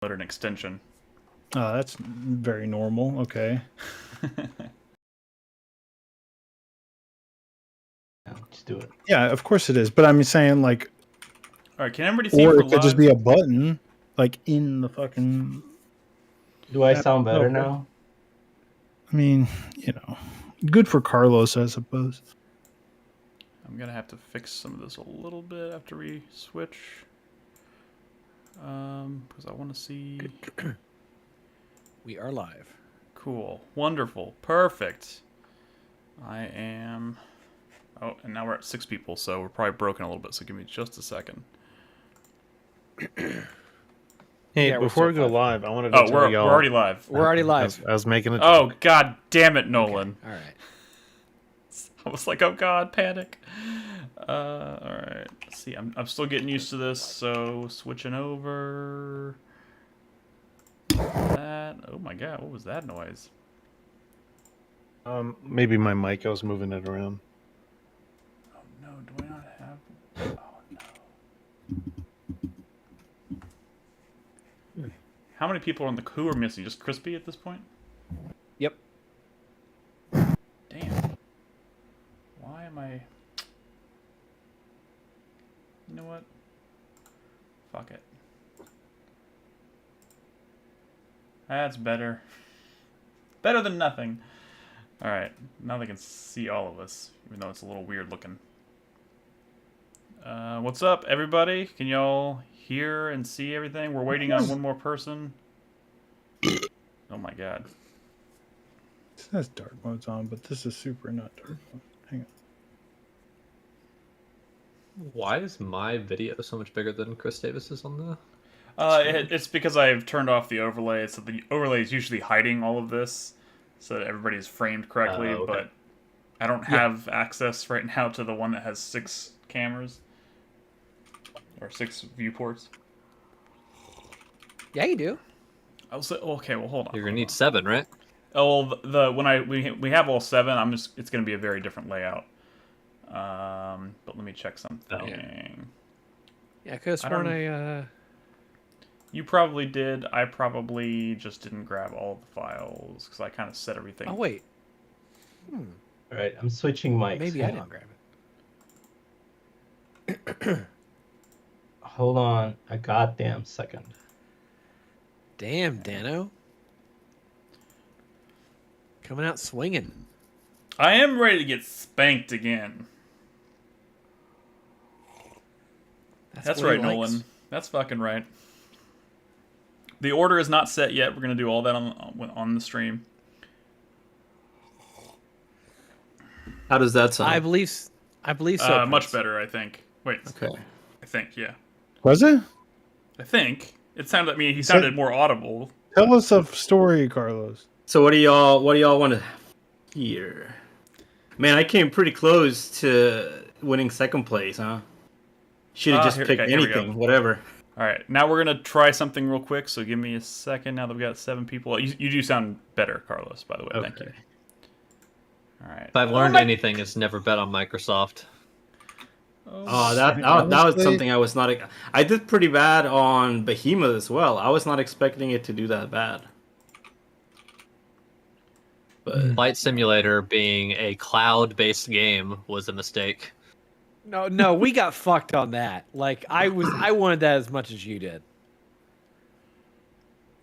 an extension. That's very normal. Okay. Just do it. Yeah, of course it is. But I'm saying like, All right, can everybody see or for it could live? just be a button like in the fucking. Do I sound better Okay. now? I mean, good for Carlos, I suppose. I'm gonna have to fix some of this a little bit after we switch. Because I want to see. We are live. Cool, wonderful, perfect. I am. Oh, and now we're at 6 people, so we're probably broken a little bit. So give me just a second. Hey, Yeah, we're before we still go live. live, I wanted to Oh, tell we're y'all. already live. We're already live. I was making a Oh joke. God damn it, Nolan! Okay. All right. I was like, oh God, panic. All right. Let's see, I'm still getting used to this, so switching over. That. Oh my God, what was that noise? Maybe my mic. I was moving it around. Oh no, do I not have? Oh no. How many people are on the who are missing? Just Crispy at this point? Yep. Damn. Why am I? You know what? Fuck it. That's better. Better than nothing. Alright, now they can see all of us, even though it's a little weird looking. What's up, everybody? Can y'all hear and see everything? We're waiting on one more person. Oh my God. It says dark mode's on, but this is super not dark mode. Hang on. Why is my video so much bigger than Chris Davis's on the? It's because I've turned off the overlay, so the overlay is usually hiding all of this, so that everybody is framed correctly, Oh, okay. but I don't have access right now to the one that has 6 cameras. Or 6 viewports. Yeah, you do. I was like, okay, well, hold on. You're gonna need 7, right? Oh, well, when we have all 7, it's gonna be a very different layout. But let me check something. Oh. Yeah, because when You probably did. I probably just didn't grab all of the files because I kind of set everything. Oh wait. All right, I'm switching mics. Maybe I didn't grab it. Hold on a goddamn second. Damn, Dano. Coming out swinging. I am ready to get spanked again. That's what right, he likes. Nolan. That's fucking right. The order is not set yet. We're gonna do all that on the stream. How does that sound? I believe so. Much Prince. better, I think. Wait. Okay. I think, yeah. Was it? I think it sounded. I mean, he sounded more audible. Tell us a story, Carlos. So what do y'all want to hear? Man, I came pretty close to winning second place, huh? Should have just picked here we go. anything, whatever. All right, now we're gonna try something real quick. So give me a second. Now that we've got 7 people, you do sound better, Carlos. By the way, thank you. All right. If I've learned anything, it's never bet on Microsoft. Oh, That was something I was not. I did pretty bad on Behemoth as well. I was not expecting it to do that bad. But Hmm. Flight Simulator being a cloud-based game was a mistake. No, we got fucked on that. Like I wanted that as much as you did.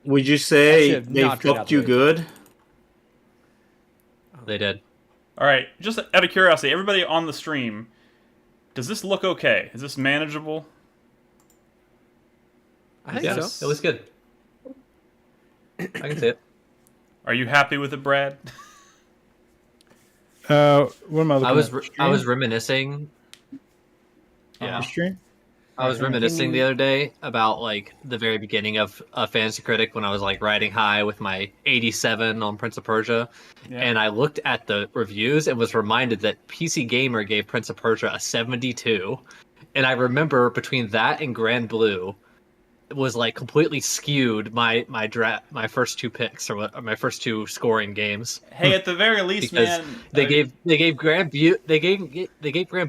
Would you I say should have they knocked it out fucked the you way. good? They did. All right, just out of curiosity, everybody on the stream, does this look okay? Is this manageable? I think Yes, so. it was good. I can see it. Are you happy with it, Brad? What am I looking I was at? I was reminiscing. Uh-huh. Yeah. Stream? I was reminiscing the other day about like the very beginning of Fantasy Critic when I was like riding high with my 87 on Prince of Persia, Yeah. and I looked at the reviews and was reminded that PC Gamer gave Prince of Persia a 72, and I remember between that and Grand Blue, was like completely skewed my draft, my first two picks, or my first two scoring games. Hey, at the very least, Because man, they gave Grand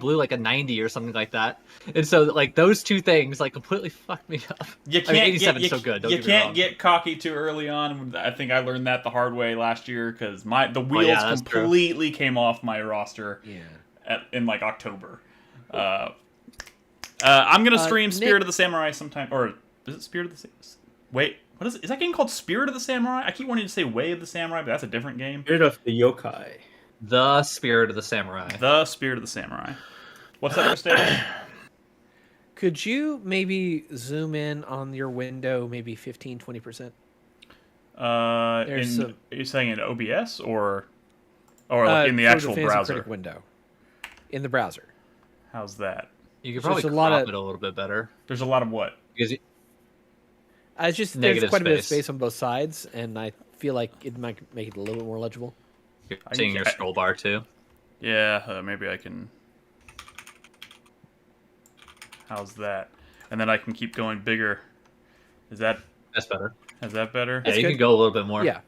Blue like a 90 or something like that, and so like those two things like completely fucked me up. you I mean, can't 87 get is so good. Don't you get me can't wrong. get cocky too early on. I think I learned that the hard way last year because the wheels that's true. completely came off my roster Yeah. in like October. I'm gonna stream Nick- Spirit of the Samurai sometime, or is it Spirit of the Wait, what is it? Is that game called Spirit of the Samurai? I keep wanting to say Way of the Samurai, but that's a different game. Spirit of the yokai. The Spirit of the Samurai. The Spirit of the Samurai. What's that, Christopher? Could you maybe zoom in on your window, maybe 15, 20%? Are you saying in OBS or like in the for actual Fantasy browser? Critic window. In the browser. How's that? You could There's probably a lot crop of- it a little bit better There's a lot of what? because It's just Negative there's quite a bit of space. space on both sides, and I feel like it might make it a little bit more legible. you're I seeing can- your scroll bar too. Yeah, maybe I can. How's that? And then I can keep going bigger. Is that That's better. better? Yeah, you good. can go a little bit more. Yeah.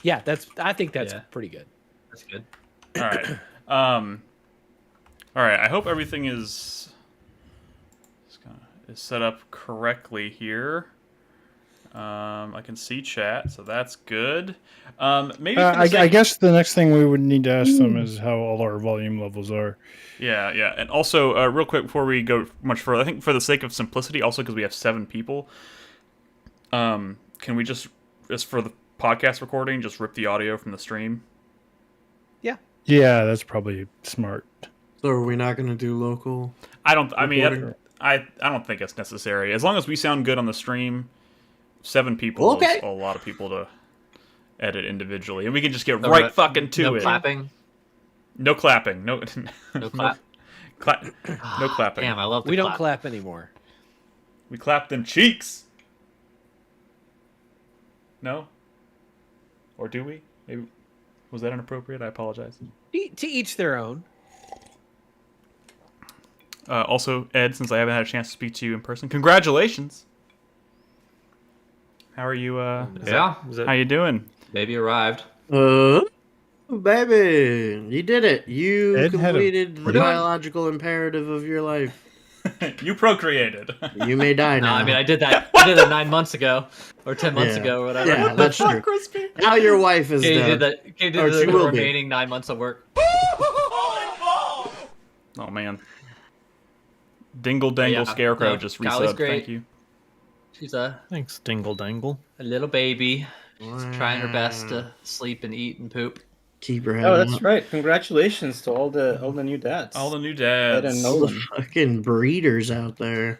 Yeah, I think that's Yeah. pretty good. That's good. All right. All right. I hope everything is set up correctly here. I can see chat, so that's good. Maybe for the I sake- guess the next thing we would need to ask them is how all our volume levels are. Yeah. And also, real quick before we go much further, I think for the sake of simplicity, also because we have 7 people, can we just for the podcast recording, just rip the audio from the stream? Yeah, that's probably smart. So are we not going to do local? I don't. I mean, Recording. I don't think it's necessary. As long as we sound good on the stream, 7 people Okay. is a lot of people to edit individually, and we can just get No right re- fucking to no it. clapping. No clapping. No. No clap. No clapping. Damn, I love the We don't clap. clap anymore. We clap them cheeks. No? Or do we? Maybe was that inappropriate? I apologize. To each their own. Also, Ed, since I haven't had a chance to speak to you in person, congratulations. How are you? Yeah, How you doing? baby arrived. Baby, you did it. You Ed had a completed the pretty- biological imperative of your life. You procreated. You may die No, now. I mean I did that. I did that 9 months ago, or 10 months Yeah. ago, or whatever. Yeah, that's true. Crispy. Now your wife is Katie dead. did that. Katie Or did she the will be. remaining 9 months of work. Oh man. Dingle Dangle Yeah, Scarecrow no, just Golly's resubbed. great. Thank you. She's a Thanks, Dingle Dangle. little baby, just trying her best to sleep and eat and poop. Keep her head Oh, up. that's right. Congratulations to all the new dads. All the new I dads. didn't know All the them. fucking breeders out there.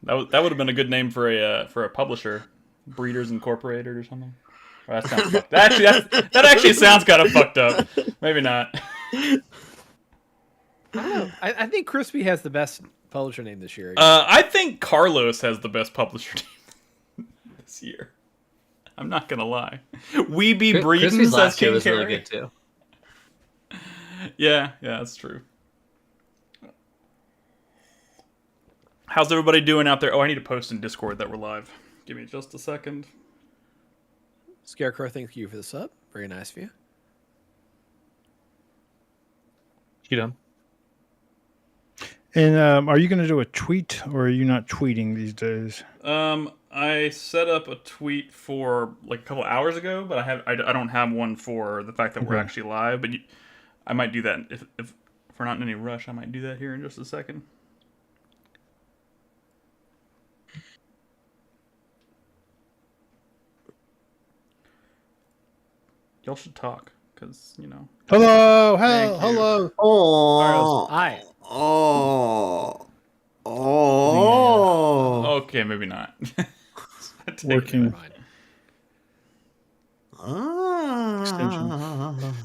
That would have been a good name for a publisher, Breeders Incorporated or something. Oh, that sounds fucked. That actually sounds kind of fucked up. Maybe not. I don't know. I think Crispy has the best publisher name this year. I think Carlos has the best publisher name this year. I'm not gonna lie. We be breeding, Crispy's says last year King was really Carrie. good too. Yeah, that's true. How's everybody doing out there? Oh, I need to post in Discord that we're live. Give me just a second. Scarecrow, thank you for the sub. Very nice of you. You done? And are you going to do a tweet, or are you not tweeting these days? I set up a tweet for like a couple hours ago, but I don't have one for the fact that we're Okay. actually live. But I might do that if we're not in any rush. I might do that here in just a second. Y'all should talk, because Hello, Thank you. hello. Oh, Hi. oh, oh. Okay, maybe not. Take it. Working. Never mind. Ah.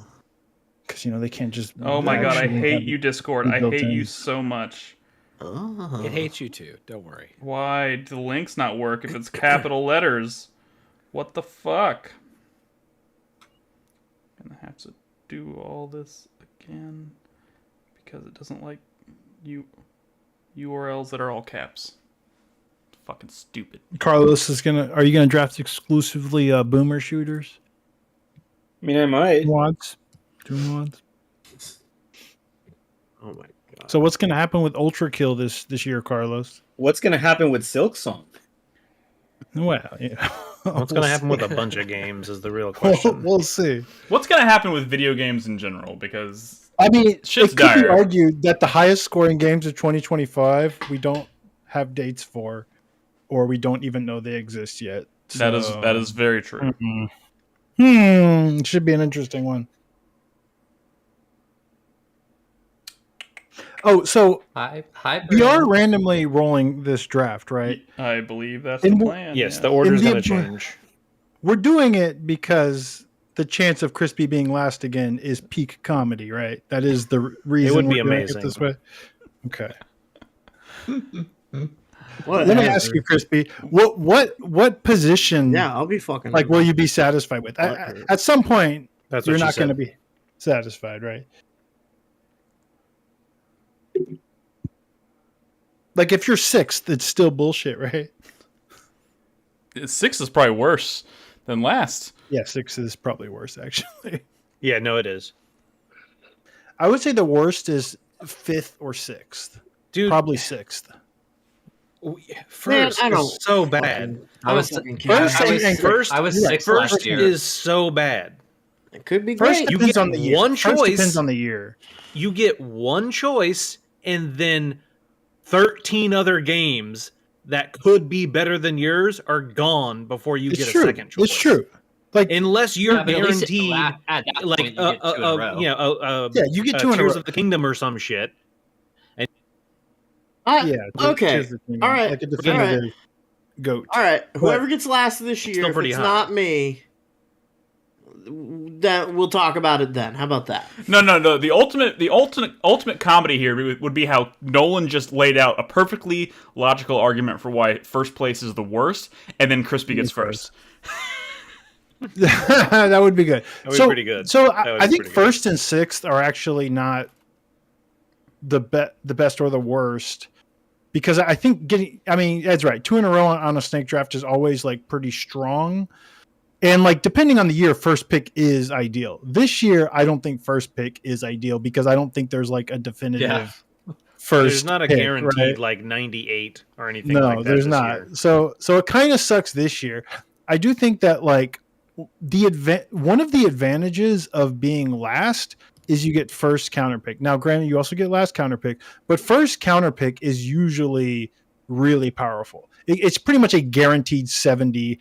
Because they can't just. Oh my god, I actually hate have you, Discord. be I built hate you in. so much. Ah. It hates you too. Don't worry. Why do the links not work if it's capital letters? What the fuck? Gonna have to do all this again because it doesn't like you URLs that are all caps. Fucking stupid. Carlos is gonna. Are you gonna draft exclusively boomer shooters? I mean, I might. Mods, 2 mods. Oh my god. So what's gonna happen with Ultra Kill this year, Carlos? What's gonna happen with Silk Song? Well, yeah. What's going to happen with a bunch of games is the real We'll, question. we'll see. What's gonna happen with video games in general? Because I mean, Shit's it could be dire. argued that the highest scoring games of 2025 we don't have dates for, or we don't even know they exist yet. that is very true. It should be an interesting one. Oh, so Hi, we are randomly rolling this draft, right? I believe that's And the w- plan. Yes, yeah. the order's In going the- to change. We're doing it because the chance of Crispy being last again is peak comedy, right? That is the reason would be we're doing amazing. it this way. Okay. What? Let me ask you, Crispy, what position? Yeah, I'll be fucking. Like, will you be satisfied with? At some point, That's you're what she not going to said. be satisfied, right? Like, if you're sixth, it's still bullshit, right? 6 is probably worse than last. Yeah, sixth is probably worse, actually. Yeah, no, it is. I would say the worst is fifth or sixth. Dude, Probably sixth. first I don't is so bad. I was fucking First care. and First, I was you're right, sixth first last year. is so bad. It could be First great. You depends get on the year. one First choice. depends on the year. You get one choice and then 13 other games that could be better than yours are gone before you It's get true. a second choice. It's true. Like, Unless you're Yeah, but at least at guaranteed, at that like, point, you get two in a row. you know, yeah, you get two in a Tears row. of the Kingdom or some shit. Yeah. Okay. Tears of the Kingdom, All right. Like a definitive goat. All right. Whoever gets last this year, Still if pretty it's high. not me, that we'll talk about it then. How about that? No. The ultimate comedy here would be how Nolan just laid out a perfectly logical argument for why first place is the worst, and then Crispy gets first. That would be good. That would be pretty good. So That would I be think pretty good. first and sixth are actually not the best or the worst, because I think Ed's right. 2 in a row on a snake draft is always like pretty strong. And like depending on the year, first pick is ideal. This year, I don't think first pick is ideal because I don't think there's like a definitive first. There's not a pick, guaranteed right? like 98 or anything No, like that. there's this not. year. So it kind of sucks this year. I do think that like one of the advantages of being last is you get first counter pick. Now, granted, you also get last counter pick, but first counter pick is usually really powerful. It's pretty much a guaranteed 70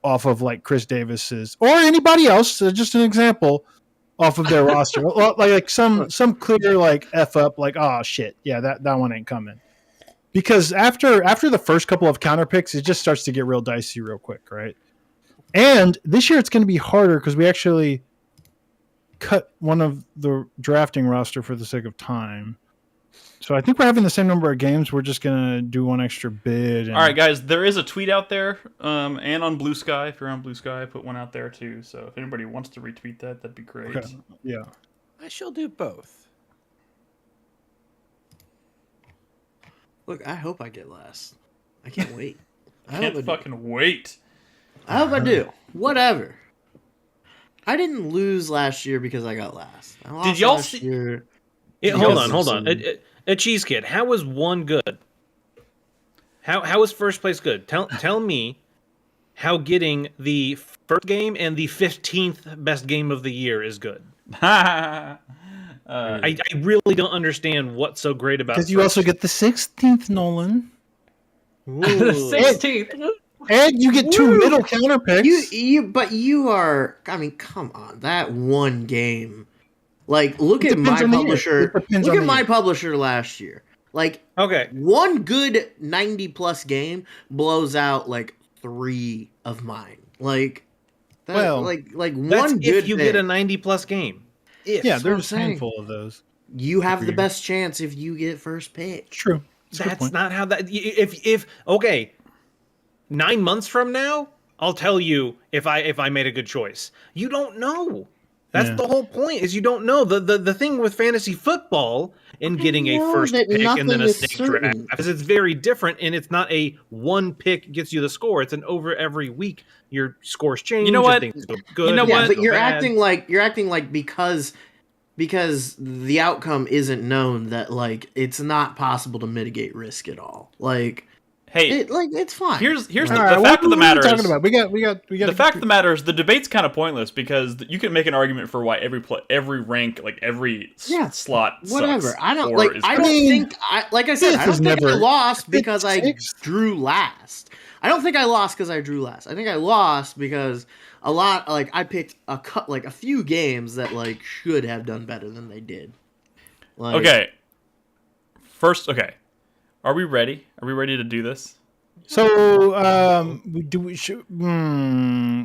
off of like Chris Davis's or anybody else. Just an example off of their roster, like some clear like f up, like oh shit, yeah that one ain't coming. Because after the first couple of counter picks, it just starts to get real dicey real quick, right? And this year it's going to be harder because we actually cut one of the drafting roster for the sake of time. So I think we're having the same number of games. We're just going to do one extra bid. And... All right, guys, there is a tweet out there, and on Blue Sky. If you're on Blue Sky, I put one out there too. So if anybody wants to retweet that, that'd be great. Okay. Yeah. I shall do both. Look, I hope I get last. I can't wait. I Can't hope I do. fucking wait. I hope I do. Whatever. I didn't lose last year because I got last. I lost y'all last see- year. Hold Because on. of A cheese kid. How was one good? How was first place good? Tell me how getting the first game and the 15th best game of the year is good. I really don't understand what's so great about. Because you also get the 16th, Nolan. The 16th. And you get 2 middle counter picks. But you are. I mean, come on. That one game. Like, look It at my depends on the year. publisher. It depends Look on at the my year. publisher last year. Like, Okay. one good 90+ game blows out like 3 of mine. Like, that, Well, like That's one good. if you get a thing. 90+ game. If. Yeah, That's what I'm there's a saying. handful of those. You have the Agreed. best chance if you get first pick. True. That's a good That's point. not how that. If okay, 9 months from now, I'll tell you if I made a good choice. You don't know. That's Yeah. the whole point. Is you don't know the thing with fantasy football and getting a know first that pick and then nothing a is snake certain. draft is it's very different, and it's not a one pick gets you the score. It's an over every week. Your scores change. You know what? And things go good. You know and Yeah, what? things but go you're bad. acting like because the outcome isn't known that like it's not possible to mitigate risk at all. Like Hey, it's fine. here's All the right, fact of the what are matter we talking is about? We got the fact of the matter is the debate's kind of pointless because you can make an argument for why every rank, like every Yeah, slot, whatever. sucks I don't or like. is I good. don't mean, think. Like I said, fifth I don't is think I never- lost fifth, because I sixth. drew last. I don't think I lost because I drew last. I think I lost because I picked a few games that like should have done better than they did. Like, Okay. First, okay. Are we ready? Are we ready to do this? So,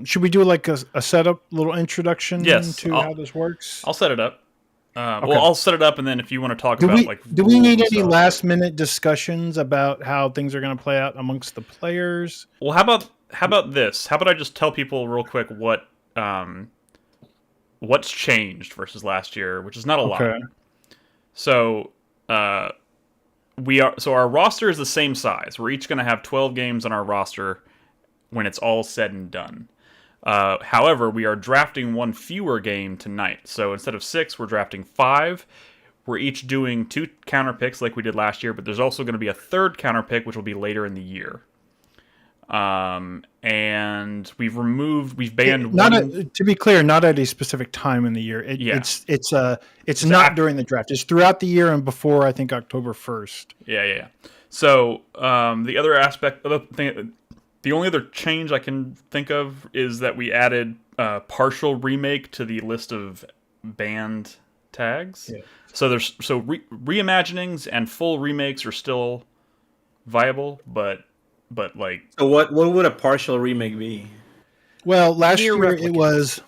should we do like a setup, little introduction Yes, to how this works? I'll set it up. Okay. Well, I'll set it up, and then if you want to talk Do about we like do we rules need and any stuff. last minute discussions about how things are going to play out amongst the players? Well, how about this? How about I just tell people real quick what's changed versus last year, which is not a lot. Okay. So, our roster is the same size. We're each going to have 12 games on our roster when it's all said and done. However, we are drafting one fewer game tonight. So instead of 6, we're drafting 5. We're each doing 2 counter picks like we did last year, but there's also going to be a third counter pick, which will be later in the year. And we've banned To be clear, not at a specific time in the year. Yeah. It's not during the draft. It's throughout the year and before I think October 1st. Yeah. So the other aspect of the thing, the only other change I can think of is that we added partial remake to the list of banned tags. Yeah. So reimaginings and full remakes are still viable, but like So what would a partial remake be? Well, last Near year it replicant. was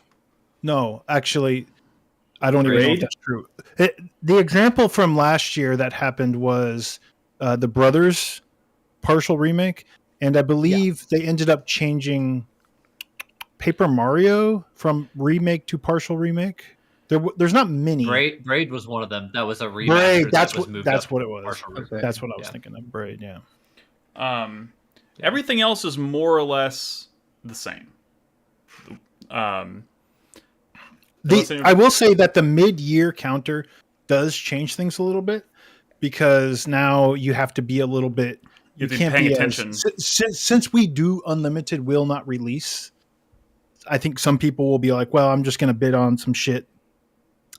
no, actually I don't even know if Raid? that's true. The example from last year that happened was the Brothers partial remake, and I believe they ended up changing Paper Mario from remake to partial remake. There's not many. Braid was one of them. That was a remaster. Braid, that was moved that's up what it to was. partial remake. Okay. That's what I was Yeah. thinking of. Braid, yeah. everything else is more or less the same. I will say that the mid-year counter does change things a little bit because now you have to be a little bit. You have to be paying attention. Since we do unlimited will not release. I think some people will be like, "Well, I'm just going to bid on some shit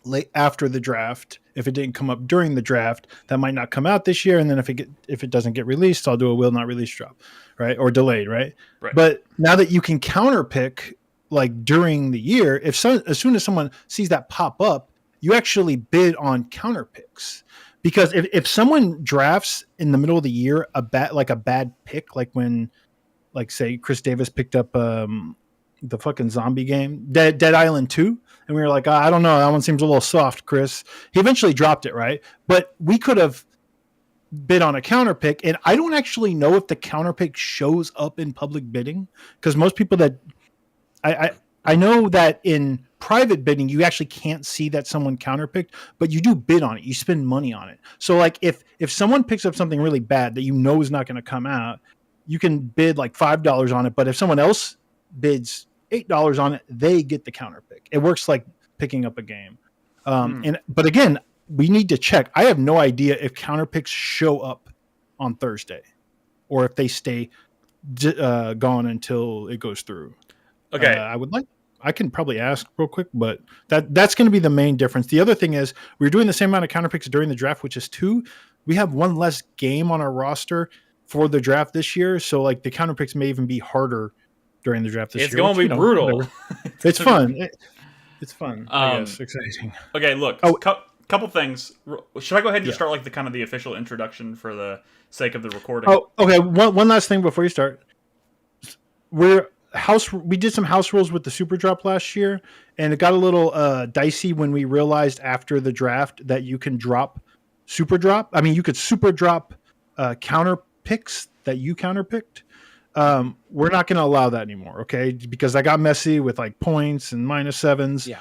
late after the draft. If it didn't come up during the draft, that might not come out this year. And then if it doesn't get released, I'll do a will not release drop, right? Or delayed, right? Right. But now that you can counter pick like during the year, as soon as someone sees that pop up, you actually bid on counter picks. Because if someone drafts in the middle of the year a bad pick, like when, like say Chris Davis picked up the fucking zombie game, Dead Island 2, and we were like, I don't know, that one seems a little soft, Chris. He eventually dropped it, right? But we could have bid on a counter pick, and I don't actually know if the counter pick shows up in public bidding, because most people that I know that in private bidding, you actually can't see that someone counterpicked, but you do bid on it. You spend money on it. So like if someone picks up something really bad that you know is not going to come out, you can bid like $5 on it. But if someone else bids $8 on it, they get the counterpick. It works like picking up a game. But again, we need to check. I have no idea if counterpicks show up on Thursday or if they stay gone until it goes through. Okay. I can probably ask real quick, but that's going to be the main difference. The other thing is we're doing the same amount of counter picks during the draft, which is 2. We have one less game on our roster for the draft this year. So like the counter picks may even be harder during the draft this It's year. going to be brutal. Whatever. It's fun. It's fun. I guess. Exciting. Okay, look. Couple things. Should I go ahead and just start like the official introduction for the sake of the recording? Oh, okay. One last thing before you start. We did some house rules with the super drop last year, and it got a little dicey when we realized after the draft that you can drop super drop. I mean, you could super drop counter picks that you counter picked. We're not going to allow that anymore, okay? Because I got messy with like points and -7s. Yeah.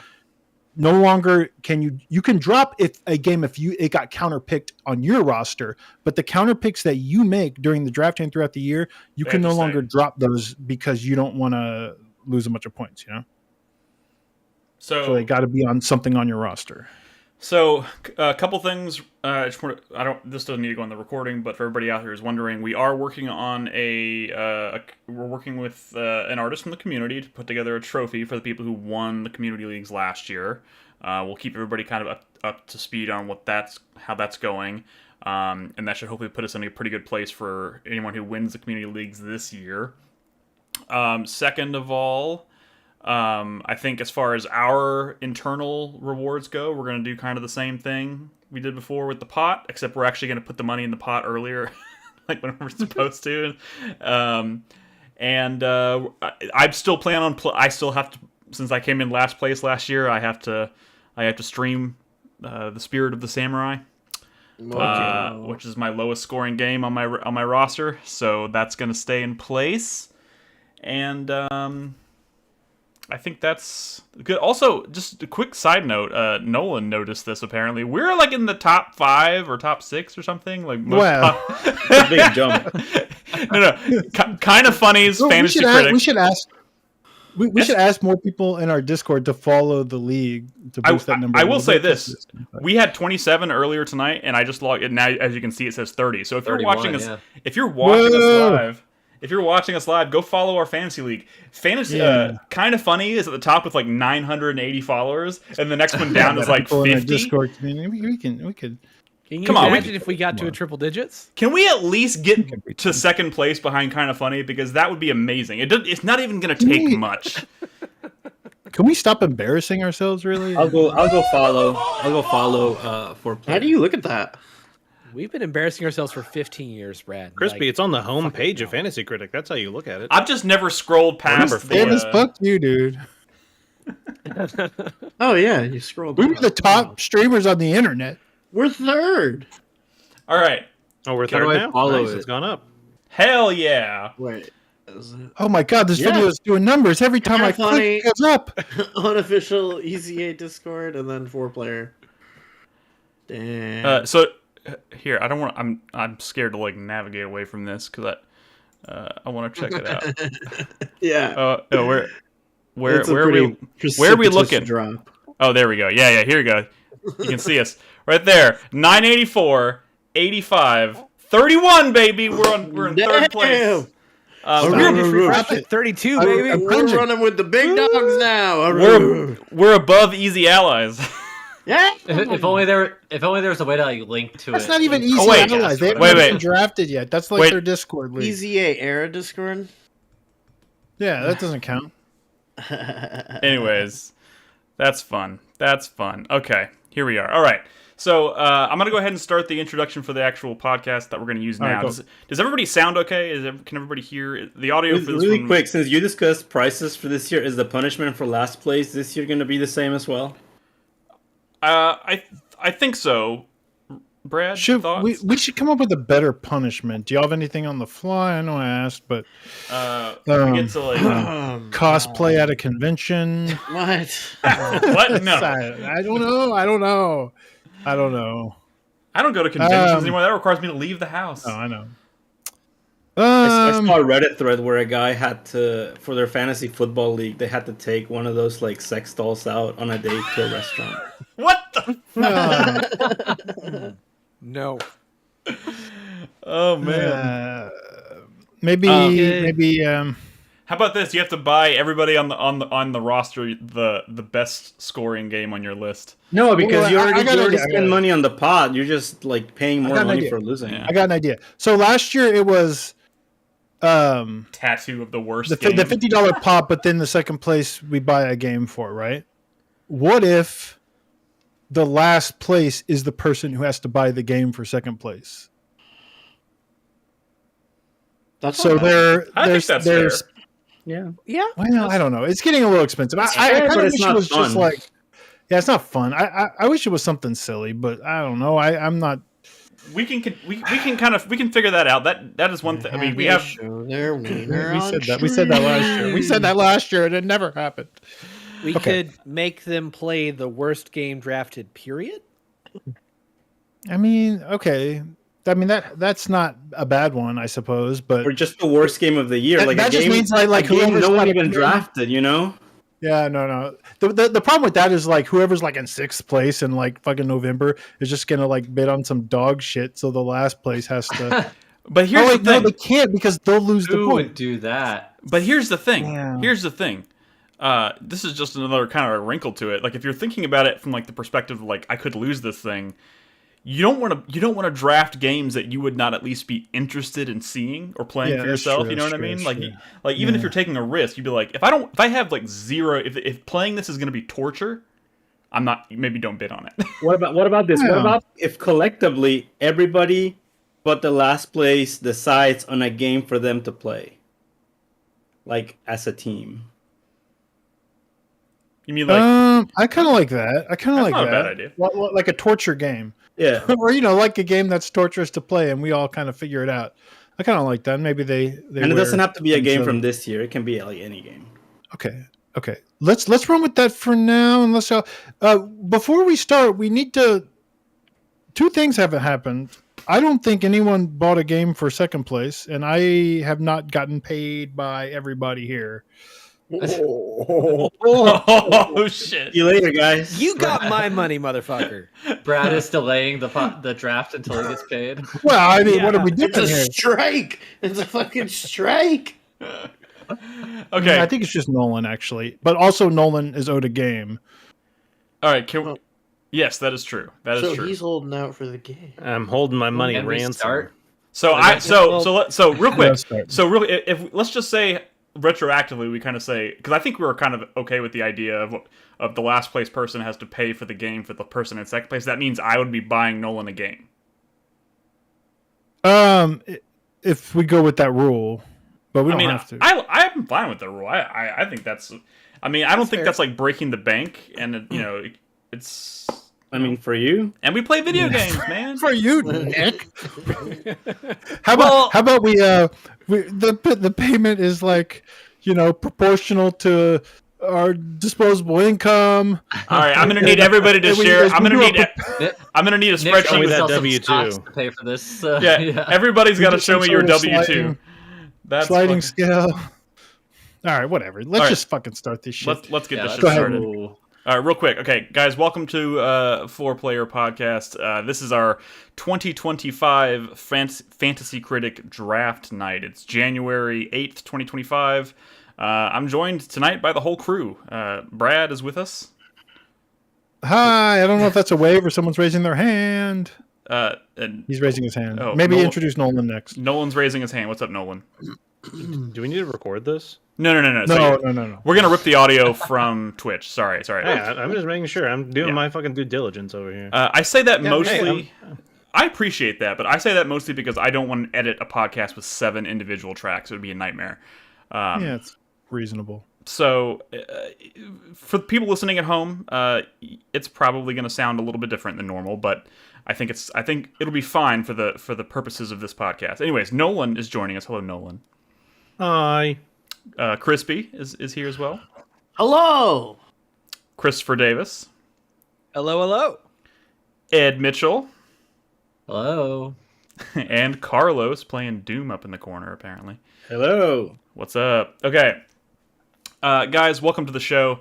no longer can you can drop if it got counterpicked on your roster, but the counterpicks that you make during the draft and throughout the year, you They can have no to longer stay. drop those because you don't want to lose a bunch of points, So they got to be on something on your roster. So, a couple things. This doesn't need to go on the recording, but for everybody out here who's wondering, we are working on we're working with an artist from the community to put together a trophy for the people who won the community leagues last year. We'll keep everybody kind of up to speed on how that's going, and that should hopefully put us in a pretty good place for anyone who wins the community leagues this year. Second of all. I think as far as our internal rewards go, we're going to do kind of the same thing we did before with the pot, except we're actually going to put the money in the pot earlier, like when we're supposed to. I still plan on. I still have to, since I came in last place last year. I have to stream the Spirit of the Samurai, which is my lowest scoring game on my roster. So that's going to stay in place, and. I think that's good. Also, just a quick side note, Nolan noticed this apparently. We're like in the top 5 or top 6 or something. Like Big jump. No. Kind of Funny's Fantasy Critic. We should ask. We should ask more people in our Discord to follow the league to boost that number. I will say this: we had 27 earlier tonight, and I just logged it. Now, as you can see, it says 30. So if you're watching us, if you're watching us live, go follow our fantasy league. Kind of Funny is at the top with like 980 followers, and the next one down is like 50. Discord community. We could. Can you imagine if we got to a triple digits? Can we at least get to second place behind Kind of Funny, because that would be amazing. It's not even going to take much. Can we stop embarrassing ourselves? Really? I'll go follow 4Player. How do you look at that? We've been embarrassing ourselves for 15 years, Brad. Crispy, it's on the home page of Fantasy Critic. That's how you look at it. I've just never scrolled past fuck you, dude. Oh yeah, you scrolled. We were the top streamers on the internet. We're third. All right. Oh, we're How third do I now? follow Nice, it? it's gone up. Hell yeah. Wait. Is it Oh my god, this video is doing numbers every time I Kinda click. Funny. It goes up. unofficial EZA Discord and then 4Player? Damn. Here, I don't want. I'm scared to like navigate away from this because I want to check it out. Yeah. Where It's a are we? pretty Where are we precipitous looking? Drop. Oh, there we go. Yeah. Here we go. You can see us right there. 984, 85, 31, baby. We're in third place. We're 32, baby. We're running with the big dogs now. We're above Easy Allies. Yeah. If only there was a way to like link to That's it. not even easy. Oh, wait. to analyze. They haven't Wait. been drafted yet. That's like their Discord league. EZA era Discord. Yeah, that doesn't count. Anyways, that's fun. Okay, here we are. All right. So I'm going to go ahead and start the introduction for the actual podcast that we're going to use now. Right, does everybody sound okay? Can everybody hear the audio for this Really one? quick, since you discussed prices for this year, is the punishment for last place this year going to be the same as well? I think so. Brad, thoughts? We should come up with a better punishment. Do y'all have anything on the fly? I know I asked, but we get to like cosplay at a convention. What? what? No, I don't know. I don't go to conventions anymore. That requires me to leave the house. Oh, I know. I saw a Reddit thread where a guy had to, for their fantasy football league, they had to take one of those like sex dolls out on a date to a restaurant. What the? No. Oh man. Maybe. How about this? You have to buy everybody on the roster the best scoring game on your list. No, because you already idea. spend money on the pot. You're just like paying more money idea. for losing. Yeah. I got an idea. So last year it was Tattoo of the worst the game. $50 pop, but then the second place we buy a game for, right? What if the last place is the person who has to buy the game for second place? That's So I think that's fair. Yeah. Yeah. Well, I don't know. It's getting a little expensive. I fair, kind but of it's wish it not was fun. just like, yeah, it's not fun. I wish it was something silly, but I don't know. I'm not. We can figure that out. That is one thing. I mean, we have. show their wiener We on said that. We said that last year. We said that last year, and it never happened. We could make them play the worst game drafted. Period. I mean, okay. I mean that's not a bad one, I suppose. But Or just the worst game of the year. That- Like that a just game, means, like, a game whoever's no one like- even drafted. You know. yeah, no. The problem with that is like whoever's like in 6th place in like fucking November is just gonna like bid on some dog shit, so the last place has to. But here's the no, thing. they can't because they'll lose the Who would point. do that? But here's the thing. Yeah. Here's the thing. This is just another kind of a wrinkle to it. Like if you're thinking about it from like the perspective of like I could lose this thing, you don't want to draft games that you would not at least be interested in seeing or playing Yeah, for that's yourself. true, You know what that's I mean? true, Like that's true. like even if Yeah. you're taking a risk, you'd be like, if I have like zero, if playing this is going to be torture, I'm not. Maybe don't bid on it. What about this? What Yeah. about If collectively everybody but the last place decides on a game for them to play, like as a team. You mean like I kind of like that. I kind of That's like not a that. bad idea. Like a torture game, Yeah. or like a game that's torturous to play, and we all kind of figure it out. I kind of like that. Maybe they And it wear doesn't have to be a game things from on- this year. It can be like any game. Okay. Let's run with that for now. And let's before we start, we need to. 2 things haven't happened. I don't think anyone bought a game for 2nd place, and I have not gotten paid by everybody here. oh shit. See you later, guys. You got my money, motherfucker. Brad is delaying the draft until he gets paid. Well, I mean, what are we It's doing a here? strike. It's a fucking strike. Okay. I think it's just Nolan actually, but also Nolan is owed a game. All right. Yes, that is true. That is So true. he's holding out for the game. I'm holding my money Can we ransom. start? So real quick. Let's start. So really, if let's just say retroactively, we kind of say because I think we were kind of okay with the idea of the last place person has to pay for the game for the person in 2nd place. That means I would be buying Nolan a game. If we go with that rule, but we I don't mean, have to. I'm fine with the rule. I think that's. I mean, I don't think fair. that's like breaking the bank, and it's. I mean, for you, And we play video games, man. For you, Nick. How about we the payment is like, proportional to our disposable income. All right, I'm gonna need everybody to And we- share. as I'm we gonna do need. I'm gonna need a Nick, spreadsheet. show me always that sell some W-2. stocks to pay for this. Yeah, everybody's got to just show some me your sort of W-2. That's sliding fucking- scale. All right, whatever. Let's right. just fucking start this shit. Let's get Yeah, this let's shit go ahead. started. Ooh. All right, real quick. Okay, guys, welcome to 4Player Podcast. This is our 2025 Fantasy Critic Draft Night. It's January 8th, 2025. I'm joined tonight by the whole crew. Brad is with us. Hi, I don't know if that's a wave or someone's raising their hand. And He's raising his hand. Oh, Maybe Nolan- introduce Nolan next. Nolan's raising his hand. What's up, Nolan? Do we need to record this? No. No. We're going to rip the audio from Twitch. Sorry. Hey, I'm just making sure. I'm doing my fucking due diligence over here. I say that mostly. hey, I appreciate that, but I say that mostly because I don't want to edit a podcast with 7 individual tracks. It would be a nightmare. Yeah, it's reasonable. So, for people listening at home, it's probably going to sound a little bit different than normal, but I think it'll be fine for the purposes of this podcast. Anyways, Nolan is joining us. Hello, Nolan. Hi. Crispy is here as well. Hello. Christopher Davis, Hello. Ed Mitchell, Hello. and Carlos playing Doom up in the corner. Apparently. hello. What's up? Okay. Guys, welcome to the show.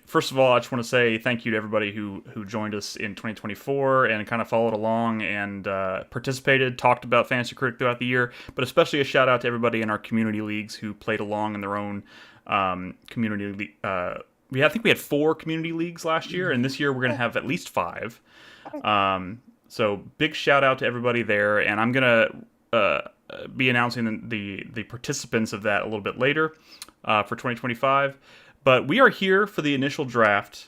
First of all, I just want to say thank you to everybody who joined us in 2024 and kind of followed along and participated, talked about Fantasy Critic throughout the year, but especially a shout out to everybody in our community leagues who played along in their own community. I think we had 4 community leagues last year, and this year we're going to have at least 5. So big shout out to everybody there, and I'm going to be announcing the participants of that a little bit later for 2025. But we are here for the initial draft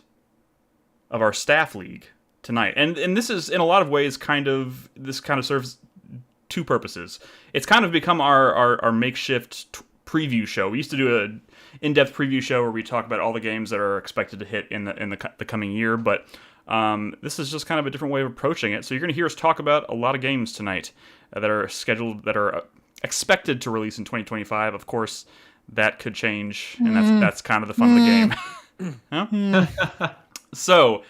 of our staff league tonight, and this is in a lot of ways kind of serves 2 purposes. It's kind of become our makeshift preview show. We used to do an in-depth preview show where we talk about all the games that are expected to hit in the coming year, but this is just kind of a different way of approaching it. So you're going to hear us talk about a lot of games tonight that are scheduled, that are expected to release in 2025. Of course, that could change, and that's kind of the fun of the game. Huh? So,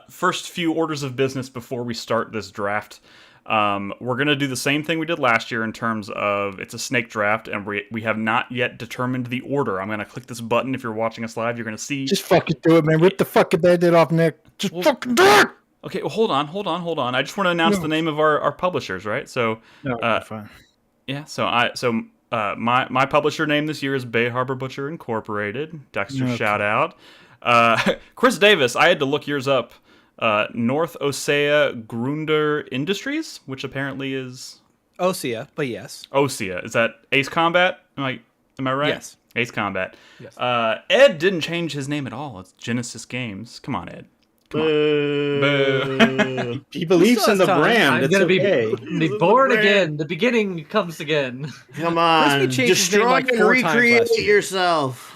first few orders of business before we start this draft. We're going to do the same thing we did last year in terms of it's a snake draft, and we have not yet determined the order. I'm going to click this button. If you're watching us live, you're going to see. Just fucking do it, man. Rip the fucking Band-Aid off, Nick. Just fucking do it. Okay, well, hold on. I just want to announce the name of our publishers, right? So, Fine. yeah. So my publisher name this year is Bay Harbor Butcher Incorporated. Dexter, shout out. Chris Davis, I had to look yours up. North Osea Grunder Industries, which apparently is Osea, but yes. Osea. Is that Ace Combat? Am I right? Yes. Ace Combat. Yes. Ed didn't change his name at all. It's Genesis Games. Come on, Ed. Come on. Boo. He believes in the time. brand. I'm It's gonna okay. be born again. The beginning comes again. Come on, Crispy changed his name destroy like and 4 times recreate last year. yourself.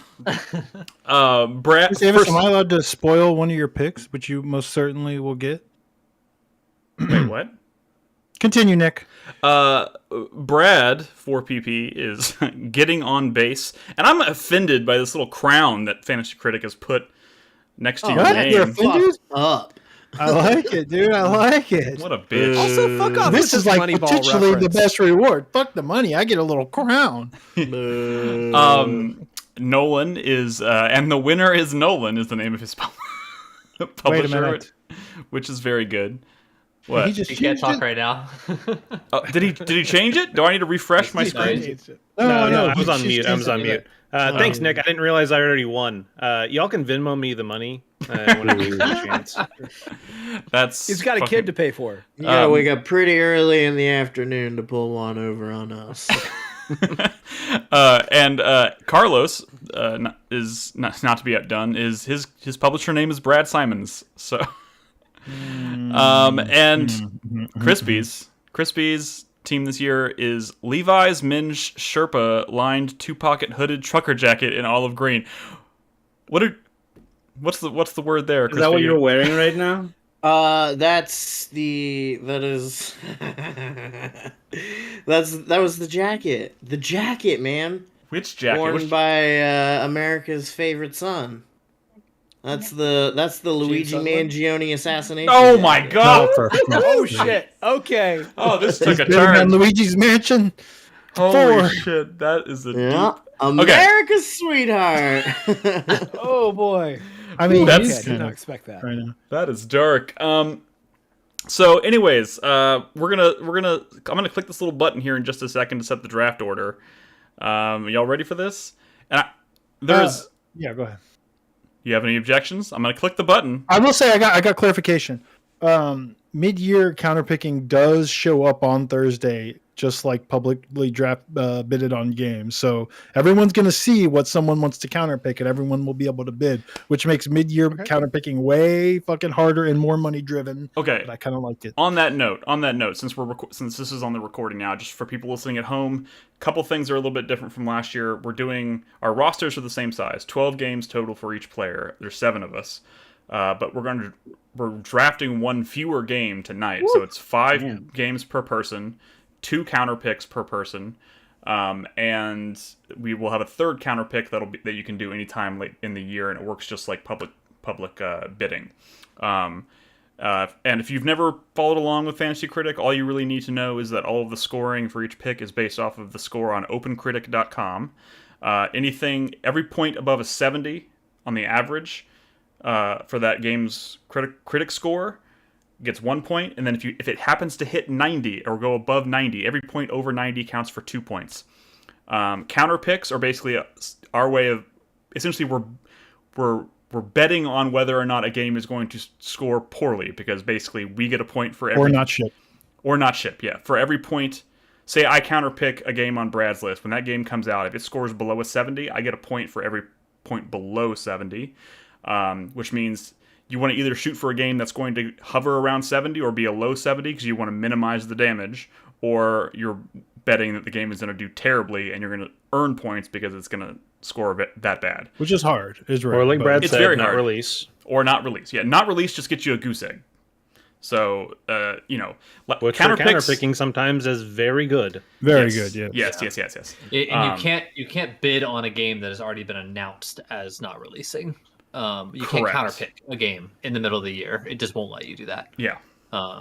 Brad. Davis, First, am I allowed to spoil one of your picks, which you most certainly will get? wait, what? Continue, Nick. Brad 4PP is getting on base, and I'm offended by this little crown that Fantasy Critic has put next to your what? name. You're offended? Fucked up. I like it, dude. I like it. What a bitch! Also, fuck off. This with is like Moneyball potentially reference. the best reward. Fuck the money. I get a little crown. Nolan is, and the winner is Nolan is the name of his publisher, Wait a minute. which is very good. What? He just You can't changed talk it? right now. Did he change it? Do I need to refresh my screen? No, I he was on just mute. I was on changed it. mute. Thanks, Nick. I didn't realize I already won. Y'all can Venmo me the money whenever you get a chance. That's He's got a kid to pay for. You gotta wake up pretty early in the afternoon to pull one over on us. And Carlos is not to be outdone. Is his publisher name is Brad Simons. So, and Crispy's team this year is Levi's Minge Sherpa lined 2-pocket hooded trucker jacket in olive green. What's the word there? Is that what Crispy? you're wearing right now? That was the jacket. The jacket, man. Which jacket? Worn by America's favorite son. That's the Luigi Sutherland? Mangione assassination. Oh my God! Oh shit. Okay. Oh, this took a Living on turn. Luigi's Mansion. Holy Four. shit! That is a Yeah, deep. America's sweetheart. Oh boy. I mean, That's- Okay, I he's did not kinda- expect that. right now. That is dark. So, anyways, I'm gonna click this little button here in just a second to set the draft order. Y'all ready for this? And there's. Yeah, go ahead. You have any objections? I'm gonna click the button. I will say I got clarification. Mid-year counterpicking does show up on Thursday, just like publicly draft bidded on games. So everyone's going to see what someone wants to counterpick, and everyone will be able to bid, which makes mid-year counterpicking way fucking harder and more money driven. Okay. But I kind of liked it. On that note, since since this is on the recording now, just for people listening at home, a couple things are a little bit different from last year. We're doing our rosters are the same size, 12 games total for each player. There's 7 of us, but we're drafting one fewer game tonight, so it's 5 games per person, 2 counter picks per person, and we will have a third counter pick that you can do anytime late in the year, and it works just like public bidding. And if you've never followed along with Fantasy Critic, all you really need to know is that all of the scoring for each pick is based off of the score on OpenCritic.com. Every point above a 70 on the average for that game's critic score gets 1 point, and then if it happens to hit 90 or go above 90, every point over 90 counts for 2 points. Counter picks are basically our way of essentially we're betting on whether or not a game is going to score poorly, because basically we get a point for every Or not ship. yeah, for every point. Say I counter pick a game on Brad's list. When that game comes out, if it scores below a 70, I get a point for every point below 70, which means you want to either shoot for a game that's going to hover around 70 or be a low 70 because you want to minimize the damage, or you're betting that the game is going to do terribly and you're going to earn points because it's going to score that bad. Which is hard. Is right. Or like but- Brad It's said, very not hard. release. Or not release. Yeah, not release just gets you a goose egg. So, Which counter for picks, counterpicking sometimes is very good. Very yes, good, yeah. Yes. And you can't bid on a game that has already been announced as not releasing. You can't Correct. counterpick a game in the middle of the year. It just won't let you do that. Yeah.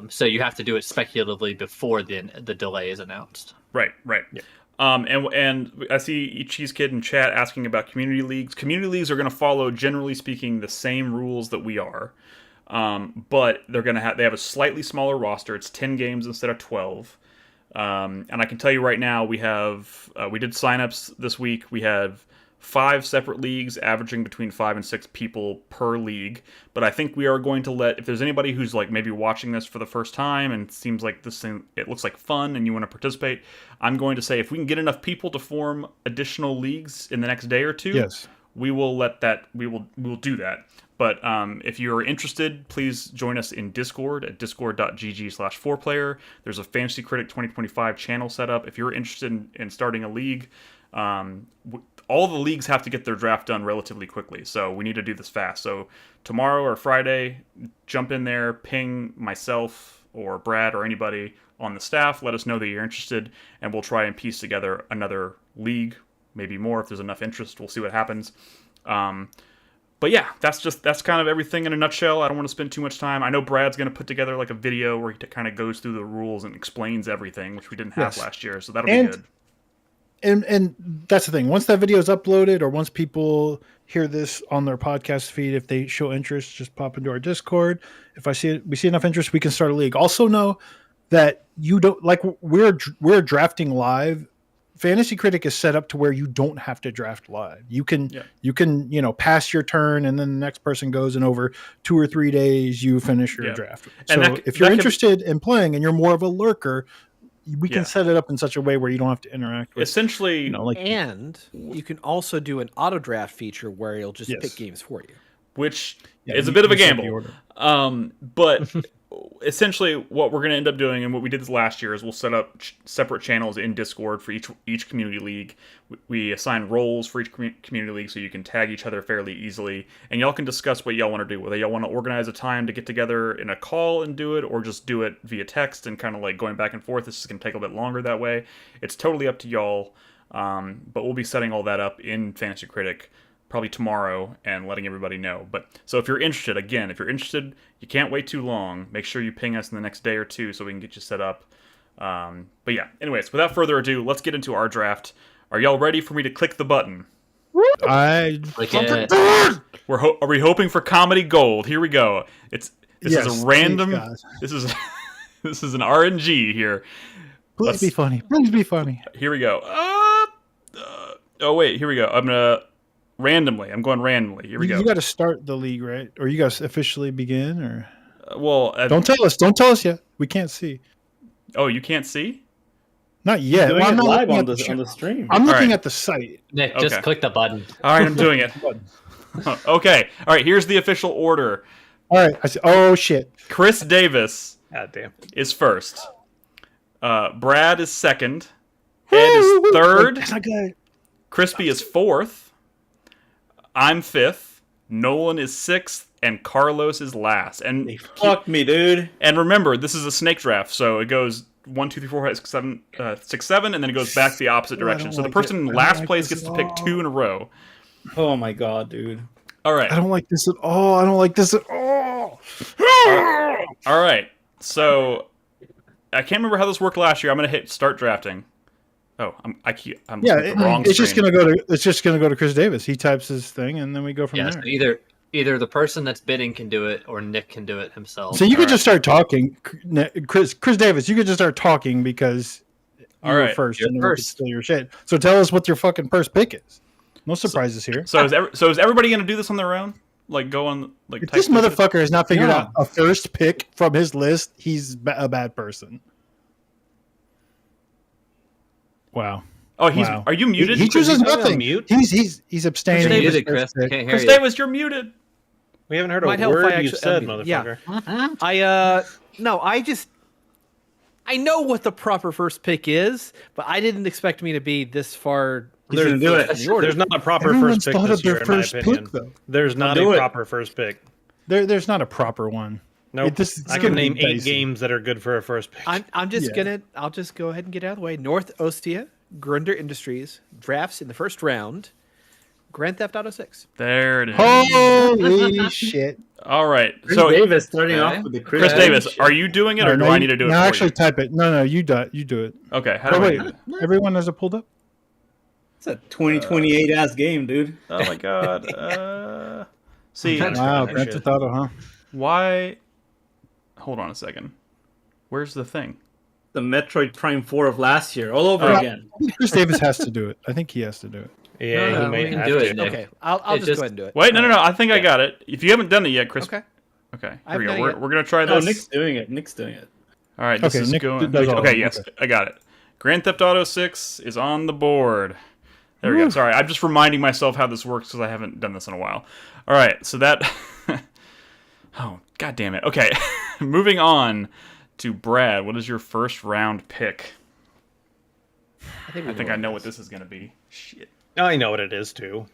So you have to do it speculatively before the delay is announced. Right. Yeah. And I see Cheese Kid in chat asking about community leagues. Community leagues are going to follow, generally speaking, the same rules that we are, but they have a slightly smaller roster. It's 10 games instead of 12. And I can tell you right now, we did signups this week. We have 5 separate leagues, averaging between 5 and 6 people per league. But I think we are going to if there's anybody who's like maybe watching this for the first time and it seems like it looks like fun and you want to participate, I'm going to say if we can get enough people to form additional leagues in the next day or two, Yes. we will do that. But if you're interested, please join us in Discord at discord.gg/4player. There's a Fantasy Critic 2025 channel set up. If you're interested in starting a league, all the leagues have to get their draft done relatively quickly, so we need to do this fast. So tomorrow or Friday, jump in there, ping myself or Brad or anybody on the staff, let us know that you're interested, and we'll try and piece together another league, maybe more if there's enough interest. We'll see what happens. But yeah, that's kind of everything in a nutshell. I don't want to spend too much time. I know Brad's going to put together like a video where he kind of goes through the rules and explains everything, which we didn't have last year, so that'll be good. And that's the thing. Once that video is uploaded, or once people hear this on their podcast feed, if they show interest, just pop into our Discord. If we see enough interest, we can start a league. Also know that you don't like we're drafting live. Fantasy Critic is set up to where you don't have to draft live. You can pass your turn, and then the next person goes, and over 2 or 3 days you finish your draft. So if you're interested in playing and you're more of a lurker, we can set it up in such a way where you don't have to interact with essentially, and you can also do an auto draft feature where it'll just pick games for you, which is a bit of a gamble. But essentially what we're going to end up doing, and what we did this last year, is we'll set up separate channels in Discord for each community league. We assign roles for each community league so you can tag each other fairly easily, and y'all can discuss what y'all want to do, whether y'all want to organize a time to get together in a call and do it, or just do it via text and kind of like going back and forth. This is going to take a bit longer that way. It's totally up to y'all, but we'll be setting all that up in Fantasy Critic probably tomorrow and letting everybody know. But so if you're interested, you can't wait too long. Make sure you ping us in the next day or two so we can get you set up. But yeah, anyways, without further ado, let's get into our draft. Are y'all ready for me to click the button? I Click it. Are we hoping for comedy gold? Here we go. This is a random. This is an RNG here. Please be funny. Please be funny. Here we go. Oh wait, here we go. I'm going randomly. Here we go. You got to start the league, right? Or you guys officially begin, or don't tell us. Don't tell us yet. We can't see. Oh, you can't see? Not yet. Doing I'm it not live looking on at the stream. I'm looking right. at the site. Nick, just Okay. click the button. All right, I'm doing it. Okay. All right, here's the official order. All right. I see. Oh shit. Chris Davis God damn. is first. Brad is second. Ed is third. That's not good. Crispy is fourth. I'm fifth. Nolan is sixth, and Carlos is last. And Fuck me, dude. And remember, this is a snake draft, so it goes 1, 2, 3, 4, 5, 6, 7, 6, 7, and then it goes back the opposite direction. So the person in last place gets to pick 2 in a row. Oh my god, dude. All right. I don't like this at all. I don't like this at all. All right. So I can't remember how this worked last year. I'm gonna hit start drafting. Oh, I'm looking at the wrong it's screen. just gonna go to Chris Davis. He types his thing, and then we go from Yeah, there. so either the person that's bidding can do it, or Nick can do it himself. So you could just start talking, Chris Davis. You could just start talking because you were first, You're and then we could first. steal your shit. So tell us what your fucking first pick is. No surprises here. So is everybody gonna do this on their own? Like go on like. If type this this- motherfucker has not figured out a first pick from his list, he's a bad person. Wow. Oh, Wow. Are you muted? He chooses Chris, nothing. mute? He's abstaining. You're from his muted, first Chris. pick. Can't hear Chris you. Davis, you're muted. We haven't heard a Might help if word I you actually said, unmute. motherfucker. I know what the proper first pick is, but I didn't expect me to be this far. He's gonna do it. in the order. There's not a proper Everyone's first pick thought this of their year, in my first opinion. pick, though. There's not Do a it. proper first pick. There's not a proper one. Nope. It's I gonna can be name 8 dicey. games that are good for a first pick. I'll just go ahead and get out of the way. North Ostia, Grunder Industries, drafts in the first round. Grand Theft Auto 6. There it is. Holy shit! All right. Chris So, Davis starting Okay. off with the Chris Davis, are you doing it, or do I need to do it No, for actually, you? type it. No, you do it. You do it. Okay. How do Oh, I wait, do that? everyone has it pulled up. It's a 2028 ass game, dude. Oh my god. See, Wow, that Grand shit. Theft Auto, huh? why? Hold on a second. Where's the thing? The Metroid Prime 4 of last year, all over Oh. again. I think Chris Davis has to do it. I think he has to do it. Yeah, No, he we may can have do to. it, Nick. Okay, I'll It just just- go ahead and do it. Wait, no. I think I got it. If you haven't done it yet, Chris. Okay. Okay. I Here we haven't go. done it We're gonna try Oh, this. Nick's doing it. Nick's doing it. All right. This Okay, is Nick going. does all of Okay. them, Yes, okay. I got it. Grand Theft Auto 6 is on the board. There we go. Sorry, I'm just reminding myself how this works because I haven't done this in a while. All right. So that. Oh, god damn it. Okay. Moving on to Brad. What is your first round pick? I think I know what this is gonna be. Shit. I know what it is too.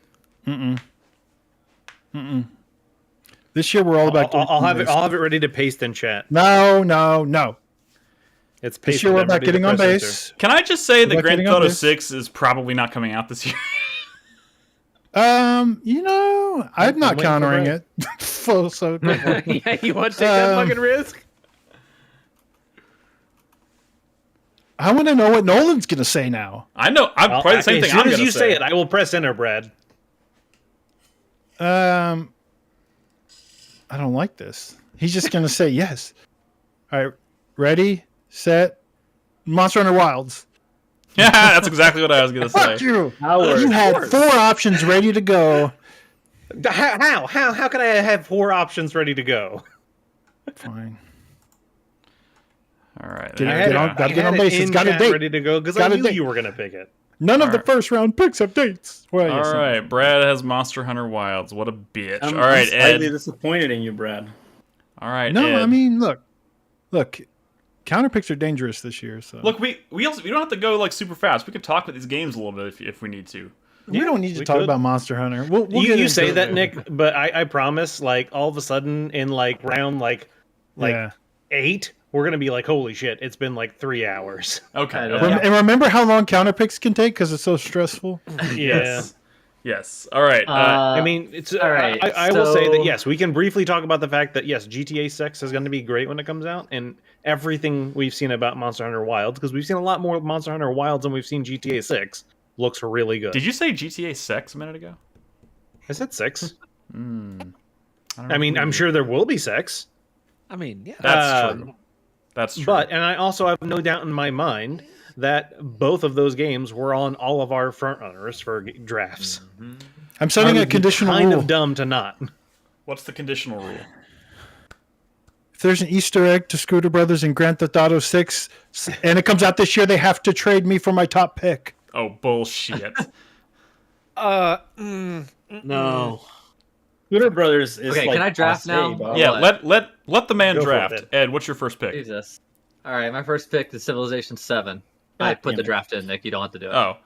This year we're all about. I'll have it. getting on I'll have it ready to paste in chat. base. No. It's This pasted. year we're I'm about ready to getting on press enter. base. Can I just say that About Grand getting Theft on Auto this. 6 is probably not coming out this year? I'm I'm not waiting for countering Brad. it. so go for it. Yeah, you want to take that fucking risk? I want to know what Nolan's gonna say now. I know. I'm probably the same as thing. soon I'm as gonna you say it, I will press enter, Brad. I don't like this. He's just gonna say yes. All right, ready, set, Monster Hunter Wilds. Yeah, that's exactly what I was gonna say. Fuck you! Howard. You had 4 options ready to go. How can I have 4 options ready to go? Fine. All right. Get there we on- go. gotta get on it base. It's in got a chat date. ready to go because I Got a knew date. you were gonna pick it. None of All the right. first round picks have dates. Well, All yes, right. Brad has Monster Hunter Wilds. What a bitch. I'm, All right, I'm slightly Ed. disappointed in you, Brad. All right, No, Ed. I mean, look. Counter picks are dangerous this year. So Look, we don't have to go like super fast. We could talk about these games a little bit if we need to. we don't need to we talk could. about Monster Hunter. We'll get You into say it that, later. Nick, but I promise, like all of a sudden in like round like Yeah. 8, we're gonna be like, holy shit! It's been like 3 hours. Okay. I know. okay. And remember how long counter picks can take because it's so stressful. Yes. Yes. All right. I mean, it's all right, I will say that so- yes, we can briefly talk about the fact that yes, GTA 6 is going to be great when it comes out, and everything we've seen about Monster Hunter Wilds, because we've seen a lot more Monster Hunter Wilds than we've seen GTA 6, looks really good. did you say GTA 6 a minute ago? I said 6. I don't I mean, know. I'm sure there will be 6, I mean, yeah. That's true. That's true. but and I also have no doubt in my mind that both of those games were on all of our front runners for drafts. I'm setting I a would be conditional kind rule. of dumb to not. what's the conditional rule? If there's an Easter egg to Scooter Brothers in Grand Theft Auto 6 and it comes out this year, they have to trade me for my top pick. Oh bullshit. No. Scooter Brothers is Okay, like can I draft passe, now? dog. Yeah. What? Let the man Go for it, draft. Ed. Ed, what's your first pick? Jesus. All right, my first pick is Civilization 7. I put the draft in, Nick. You don't have to do it. Oh.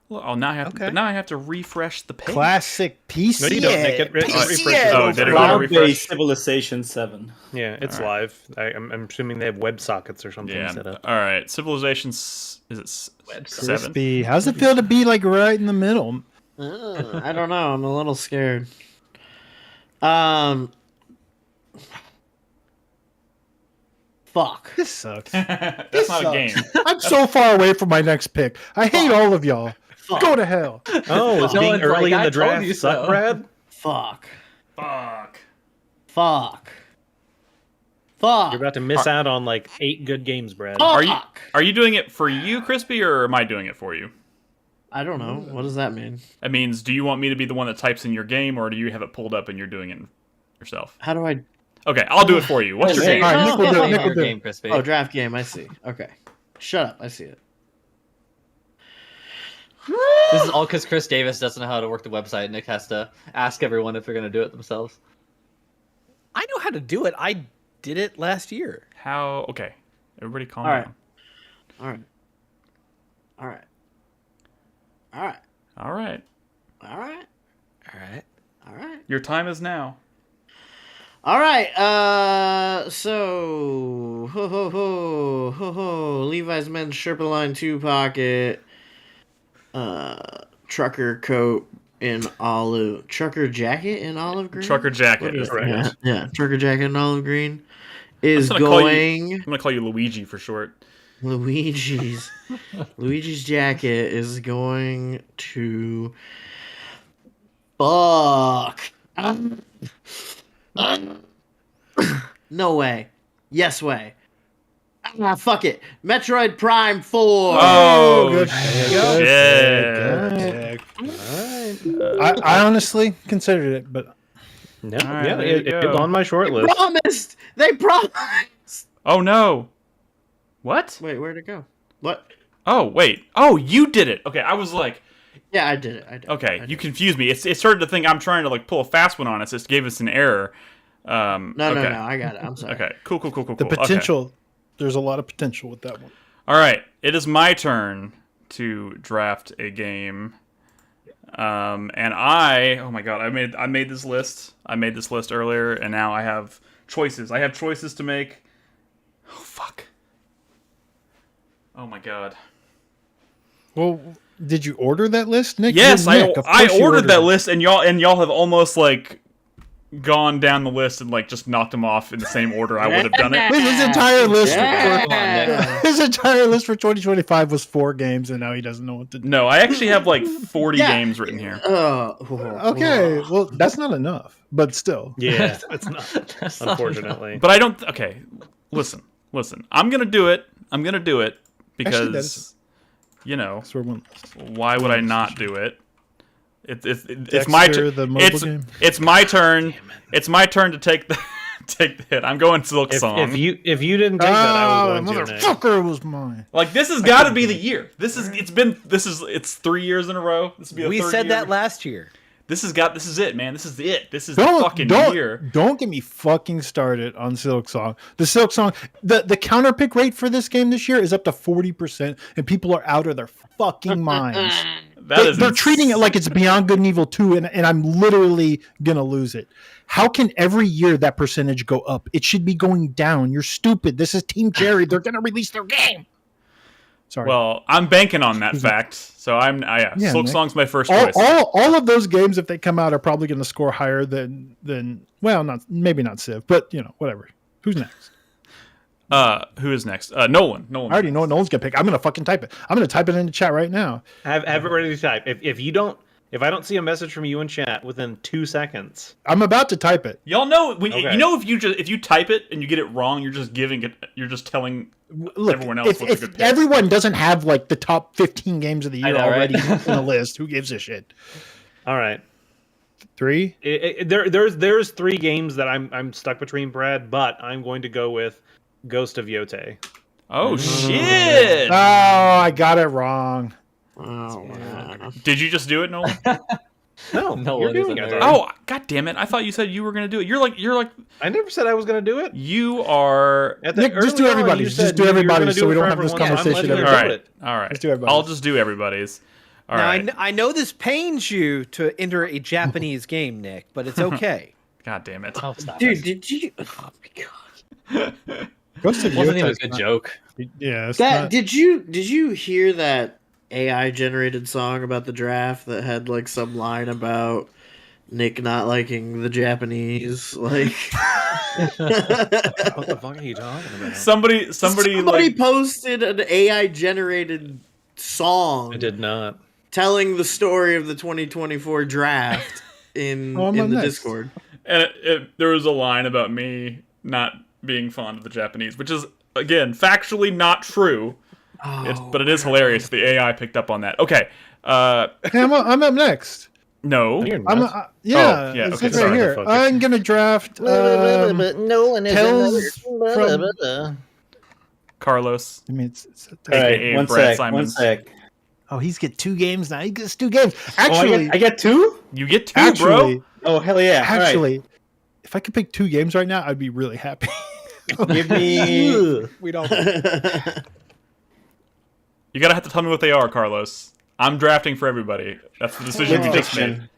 Well, now I have to. Okay. But now I have to refresh the page. Classic PC. No, you don't, Nick. It refreshes. Oh, did it Cloud-based refresh? Civilization 7. Yeah, it's All right. live. I'm assuming they have WebSockets or something Yeah. set up. All right. Is it Website. 7? Crispy. How's it feel to be like right in the middle? I don't know. I'm a little scared. Fuck. This sucks. That's not a game. I'm so far away from my next pick. I hate all of y'all. Go to hell. Oh, is No being one's early like, in "I the told draft you suck, so." Brad? Fuck. Fuck. Fuck. You're about to miss out on like 8 good games, Brad. Are Fuck. you doing it for you, Crispy, or am I doing it for you? I don't know. What does that mean? That means, do you want me to be the one that types in your game, or do you have it pulled up and you're doing it yourself? How do I? Okay, I'll do it for you. What's your Say game? All right, Nick will do it, your Nick will do it. game, Crispy. Oh, draft game. I see. Okay. Shut up. I see it. This is all because Chris Davis doesn't know how to work the website. Nick has to ask everyone if they're going to do it themselves. I know how to do it. I did it last year. How? Okay, everybody calm All right. down. All right. All right. All right. All right. All right. All right. All right. Your time is now. All right. So ho ho ho ho ho. Levi's men's Sherpa Line 2 pocket. Trucker coat in olive, trucker jacket in olive green. Trucker jacket What is is the it? guess. Yeah, trucker jacket in olive green is I'm gonna going. call you Luigi for short. Luigi's jacket is going to fuck. No way. Yes way. Fuck it. Metroid Prime 4. Oh, good shit. I honestly considered it, but No, All right, yeah, there you it's go. on my short list. Promised. They promised. Oh no. What? Wait, where'd it go? What? Oh wait. Oh, you did it. Okay, I was like, Yeah, I did it. I did. okay, I did. you confused me. It started to think I'm trying to like pull a fast one on us. It gave us an error. No, okay. no, I got it. I'm sorry. Okay. Cool. the Okay. potential, there's a lot of potential with that one. All right, it is my turn to draft a game. And oh my god, I made this list. I made this list earlier, and now I have choices. I have choices to make. Oh fuck. Oh my god. Well, did you order that list, Nick? Yes, You're Nick. Of I course you ordered that it. list, and y'all have almost like gone down the list and like just knocked them off in the same order I would have done it. His entire list. Yeah. His entire list for 2025 was 4 games, and now he doesn't know what to do. No, I actually have like 40 Yeah. games written here. Okay, well, that's not enough, but still. Yeah, it's not. That's not Unfortunately, But I don't. Okay, listen. I'm gonna do it. Because Actually, that's- you know, That's where one. why would I not do it? It's Dexter, my the mobile game? It's my turn. It's my turn to take the take the hit. I'm going Silk Song. if you didn't take that, I was going to. Nick. motherfucker was mine. Like this has got to be the year. It's 3 years in a row. This will be the We third said year. that last year. This is it, man. This is it. This is the fucking year. Don't get me fucking started on Silk Song. The Silk Song, the counter pick rate for this game this year is up to 40%, and people are out of their fucking minds. They're treating it like it's Beyond Good and Evil 2, and I'm literally gonna lose it. How can every year that percentage go up? It should be going down. You're stupid. This is Team Cherry. They're gonna release their game. Sorry. Well, I'm banking on that fact. So Yeah, Silk Nick. Song's my first choice. all of those games, if they come out, are probably going to score higher than well, maybe not Civ, but whatever. Who's next? Who is next? Nolan. I already know what Nolan's going to pick. I'm going to fucking type it. I'm going to type it in the chat right now. Have it ready to type. If I don't see a message from you in chat within 2 seconds, I'm about to type it. Y'all know when Okay. you know if you type it and you get it wrong, you're just telling Look, everyone else what's a if good pick. everyone doesn't have like the top 15 games of the year know, right? already on a list, who gives a shit? all right. 3? There's 3 games that I'm stuck between, Brad, but I'm going to go with Ghost of Yote. Oh shit! Oh, I got it wrong. Oh, man. Did you just do it, Nolan? No, No you're one is doing a it. nerd. Oh, god damn it! I thought you said you were gonna do it. You're like I never said I was going to do it. you are. At the Nick, just early do on, everybody's. you Just said do you were everybody's gonna so do we it don't for have this everyone. I'm conversation letting you All every do right, it. all right. Let's do everybody's. I'll just do everybody's. All Now, right. I know this pains you to enter a Japanese game, Nick, but it's okay. God damn it! Oh, stop Dude, it. did you? Oh my god. Ghost of It wasn't Yota even a is good not- joke. Yeah, it's That not- did you hear that AI generated song about the draft that had like some line about Nick not liking the Japanese? Like What the fuck are you talking about? Somebody like posted an AI generated song I did not. telling the story of the 2024 draft in Oh, I'm in up the next. Discord. and there was a line about me not being fond of the Japanese, which is again factually not true. But it is hilarious. The AI picked up on that. Okay. Hey, I'm up next. No. You're I'm nuts. yeah, yeah, it okay, says sorry, right here. motherfucker. I'm gonna draft Nolan Tales from. Carlos. I mean, it's All right, AKA one Brad sec. Simons. One sec. oh, he's get 2 games now. He gets 2 games. Oh, Actually, I get 2? You get 2, actually, bro. Oh, hell yeah. All right. actually, if I could pick 2 games right now, I'd be really happy. Give me. we don't. You gotta have to tell me what they are, Carlos. I'm drafting for everybody. That's the decision we just made. Fiction.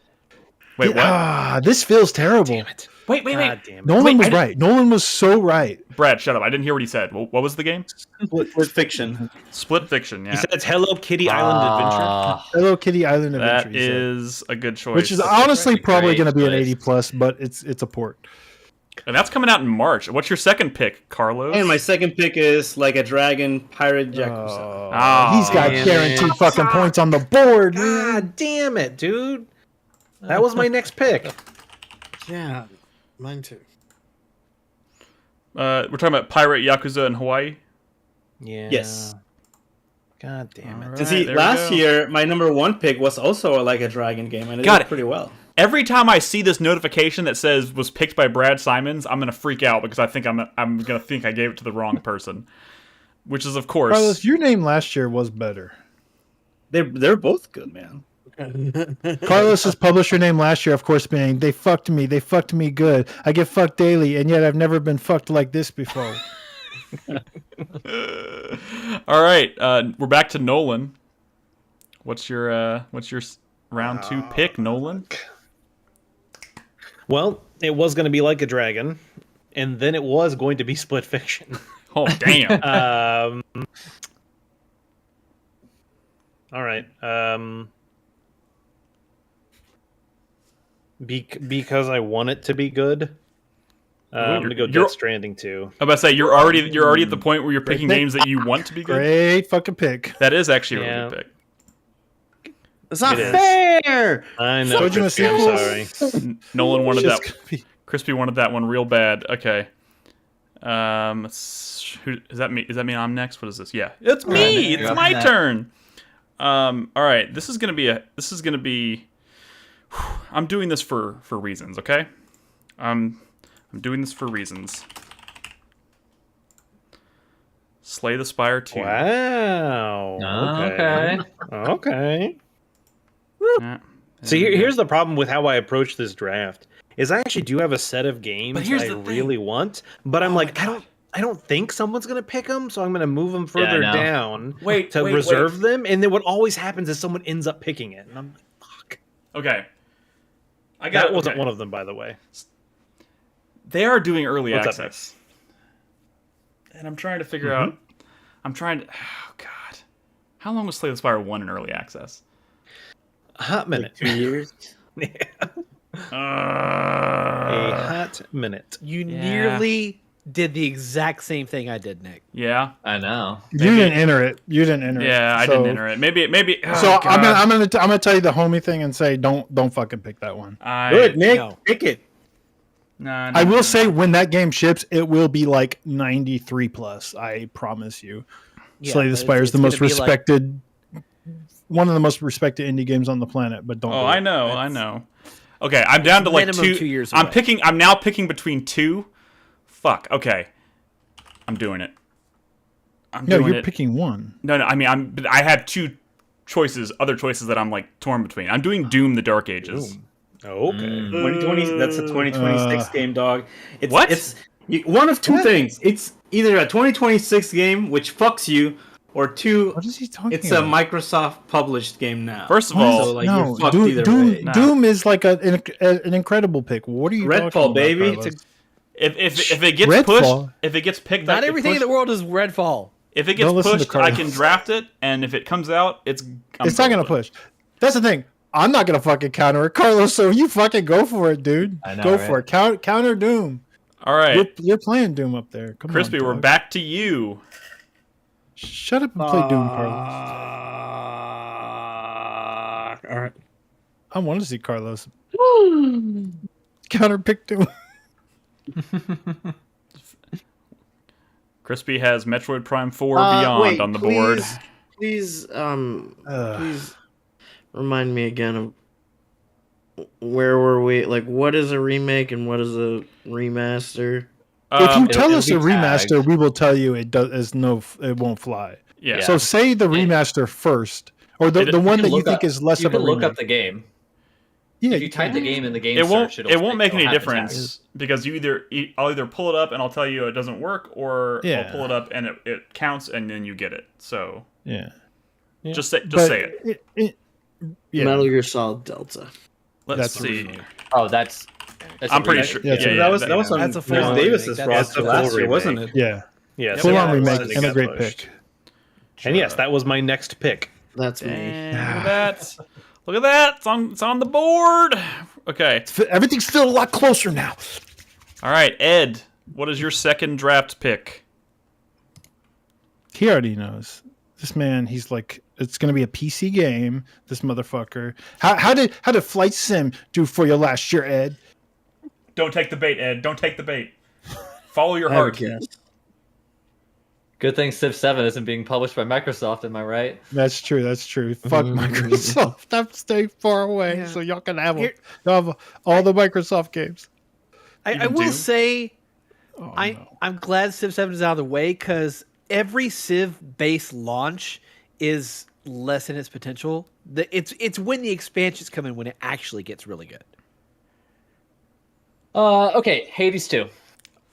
Wait, what? Ah, this feels terrible. Wait. God damn it. Nolan was I didn't- right. Nolan was so right. Brad, shut up. I didn't hear what he said. What was the game? With fiction. Split Fiction. He Yeah, said it's Hello Kitty Island Adventure. Hello Kitty Island Adventure. that he said. is a good choice. Which is honestly Great probably going to be an choice. 80 plus, but it's a port. and that's coming out in March. What's your second pick, Carlos? And my second pick is Like a Dragon Pirate Yakuza. Oh, He's got damn guaranteed it. fucking points on the board, man. God damn it, dude. That was my next pick. Yeah, mine too. we're talking about Pirate Yakuza in Hawaii. Yeah. Yes. God damn it. All To see, there we last go. year, my number one pick was also a Like a Dragon game, and it Got did it. pretty well. Every time I see this notification that says was picked by Brad Simons, I'm gonna freak out because I think I'm gonna think I gave it to the wrong person, which is of course. Carlos, your name last year was better. They're both good, man. Carlos's publisher name last year, of course, being "They fucked me good. I get fucked daily, and yet I've never been fucked like this before." All right, we're back to Nolan. What's your round 2 pick, Nolan? Well, it was going to be Like a Dragon, and then it was going to be Split Fiction. Oh damn! All right. Because I want it to be good, I'm going to go you're- Death Stranding 2. I'm about to say you're already at the point where you're picking games that you want to be good. Great fucking pick. That is actually a Yeah. really good pick. It's not It is. fair. I know. Told you a Crispy, I'm sequel. sorry. Nolan wanted Just that. gonna be- Crispy wanted that one real bad. Okay. Who is that? Me? Is that me? I'm next. What is this? Yeah, it's me. You're It's up my next. turn. All right. This is gonna be. I'm doing this for reasons. Okay. I'm doing this for reasons. Slay the Spire 2. Wow. Okay. Okay. Yeah. So here's the problem with how I approach this draft. Is I actually do have a set of games But here's I the thing. really want, but I'm like, I don't think someone's gonna pick them, so I'm gonna move them I further know. down Wait, to wait, reserve them. And then what always happens is someone ends up picking it, and I'm like, fuck. Okay. I got. That wasn't okay. one of them, by the way. They are doing early What's up, access, and I'm trying to figure out. I'm trying to. Oh God, how long was Slay the Spire 1 in early access? A hot minute. 2 years. A Uh, hot minute. You Yeah. nearly did the exact same thing I did, Nick. yeah, I know. You didn't enter it. You didn't enter it. yeah. I So- didn't enter it. Maybe. Oh, So I'm God. gonna tell you the homie thing and say don't fucking pick that one. Good, Nick. no. Pick it. No, I will say when that game ships, it will be like 93 plus. I promise you. Yeah, Slay the but Spire is it's the gonna most be like- respected, one of the most respected indie games on the planet. But don't. Oh, do I it. know. I know. Okay, I'm down to like minimum 2. 2 years I'm away. picking. I'm now picking between 2. Fuck. Okay, I'm doing it. I'm No, doing you're it. picking one. No. I mean, but I have 2 choices. Other choices that I'm like torn between. I'm doing Doom: The Dark Ages. Okay. 2020. That's a 2026 game, dog. It's, What? It's one of two things. It's either a 2026 game, which fucks you, or 2. What is he talking It's about? a Microsoft published game now. First of What is- all, So, like, no, you're fucked Doom, either Doom, way. Nah. Doom is like an incredible pick. What are you talking Redfall, about, baby. Carlos? It's if it gets Redfall. pushed, if it gets picked, Not up, everything in pushed, the world is Redfall. If it gets Don't listen to pushed, I Carlos. can draft it, and if it comes out, it's It's not gonna push. That's the thing. I'm not gonna fucking counter it, Carlos. So you fucking go for it, dude. I know, go right? for it. Counter Doom. All right, You're playing Doom up there. Come Crispy, on, we're dog. back to you. Shut up and play Doom, Carlos. All right. I want to see Carlos counter pick Doom. Crispy has Metroid Prime 4 Beyond wait, on the board. Please, please remind me again of where were we? Like, what is a remake and what is a remaster? If you it'll- tell it'll us be a remaster, tagged. we will tell you it won't fly. Yeah. So say the remaster first, or the It- one You that can you look think up- is less you of a can look remake. up the game. Yeah, If you type the game in the game it won't. search, It won't make any it'll have the difference tags. because I'll either pull it up and I'll tell you it doesn't work, or Yeah. I'll pull it up and it counts and then you get it. So yeah. just say But it. Yeah. Metal Gear Solid Delta. Let's That's a see. remake. Oh, that's I'm pretty sure. Yeah, Yeah, that was on That's a Chris full Davis's remake. roster That's a last full year, wasn't remake. it? Yeah, Yeah, full on yeah, remake it was. and a Got great pushed. pick. And yes, that was my next pick. That's me. Dang, look at that. Look at that. It's on the board. Okay. Everything's still a lot closer now. All right, Ed. What is your second draft pick? He already knows. This man, he's like, it's going to be a PC game. This motherfucker. How did Flight Sim do for you last year, Ed? Don't take the bait, Ed. Don't take the bait. Follow your I have a heart. guess. Good thing Civ 7 isn't being published by Microsoft. Am I right? That's true. That's true. Fuck Microsoft. I'm staying far away, Yeah. so y'all can have them. Here- Y'all have all the Microsoft games. I Even will Doom? say, Oh, no. I'm glad Civ 7 is out of the way because every Civ-based launch is less in its potential. It's when the expansions come in when it actually gets really good. Okay, Hades 2.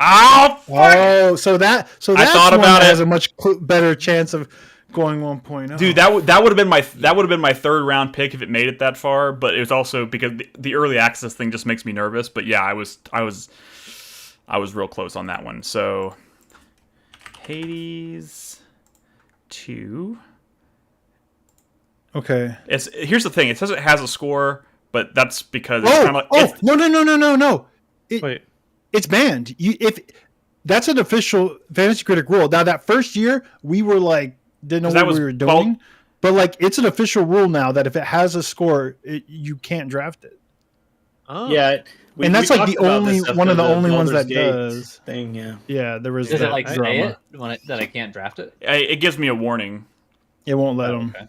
Oh, fuck. Oh, so that's I one thought about that it. has a much better chance of going 1.0. Dude, that would have been my third round pick if it made it that far. But it was also because the early access thing just makes me nervous. But yeah, I was real close on that one. So Hades 2. Okay. Here's the thing. It says it has a score, but that's because it's kind of No. Wait. It's banned. If that's an official Fantasy Critic rule. Now that first year we were like didn't know 'Cause that what was we were doing, but like it's an official rule now that if it has a score, you can't draft it. Oh. Yeah, And that's like talked the about only- this one of after the only ones Baldur's that Gate does. thing. Yeah, Yeah, there was Does that it like drama. say it that I can't draft it? it gives me a warning. It won't let them. Okay.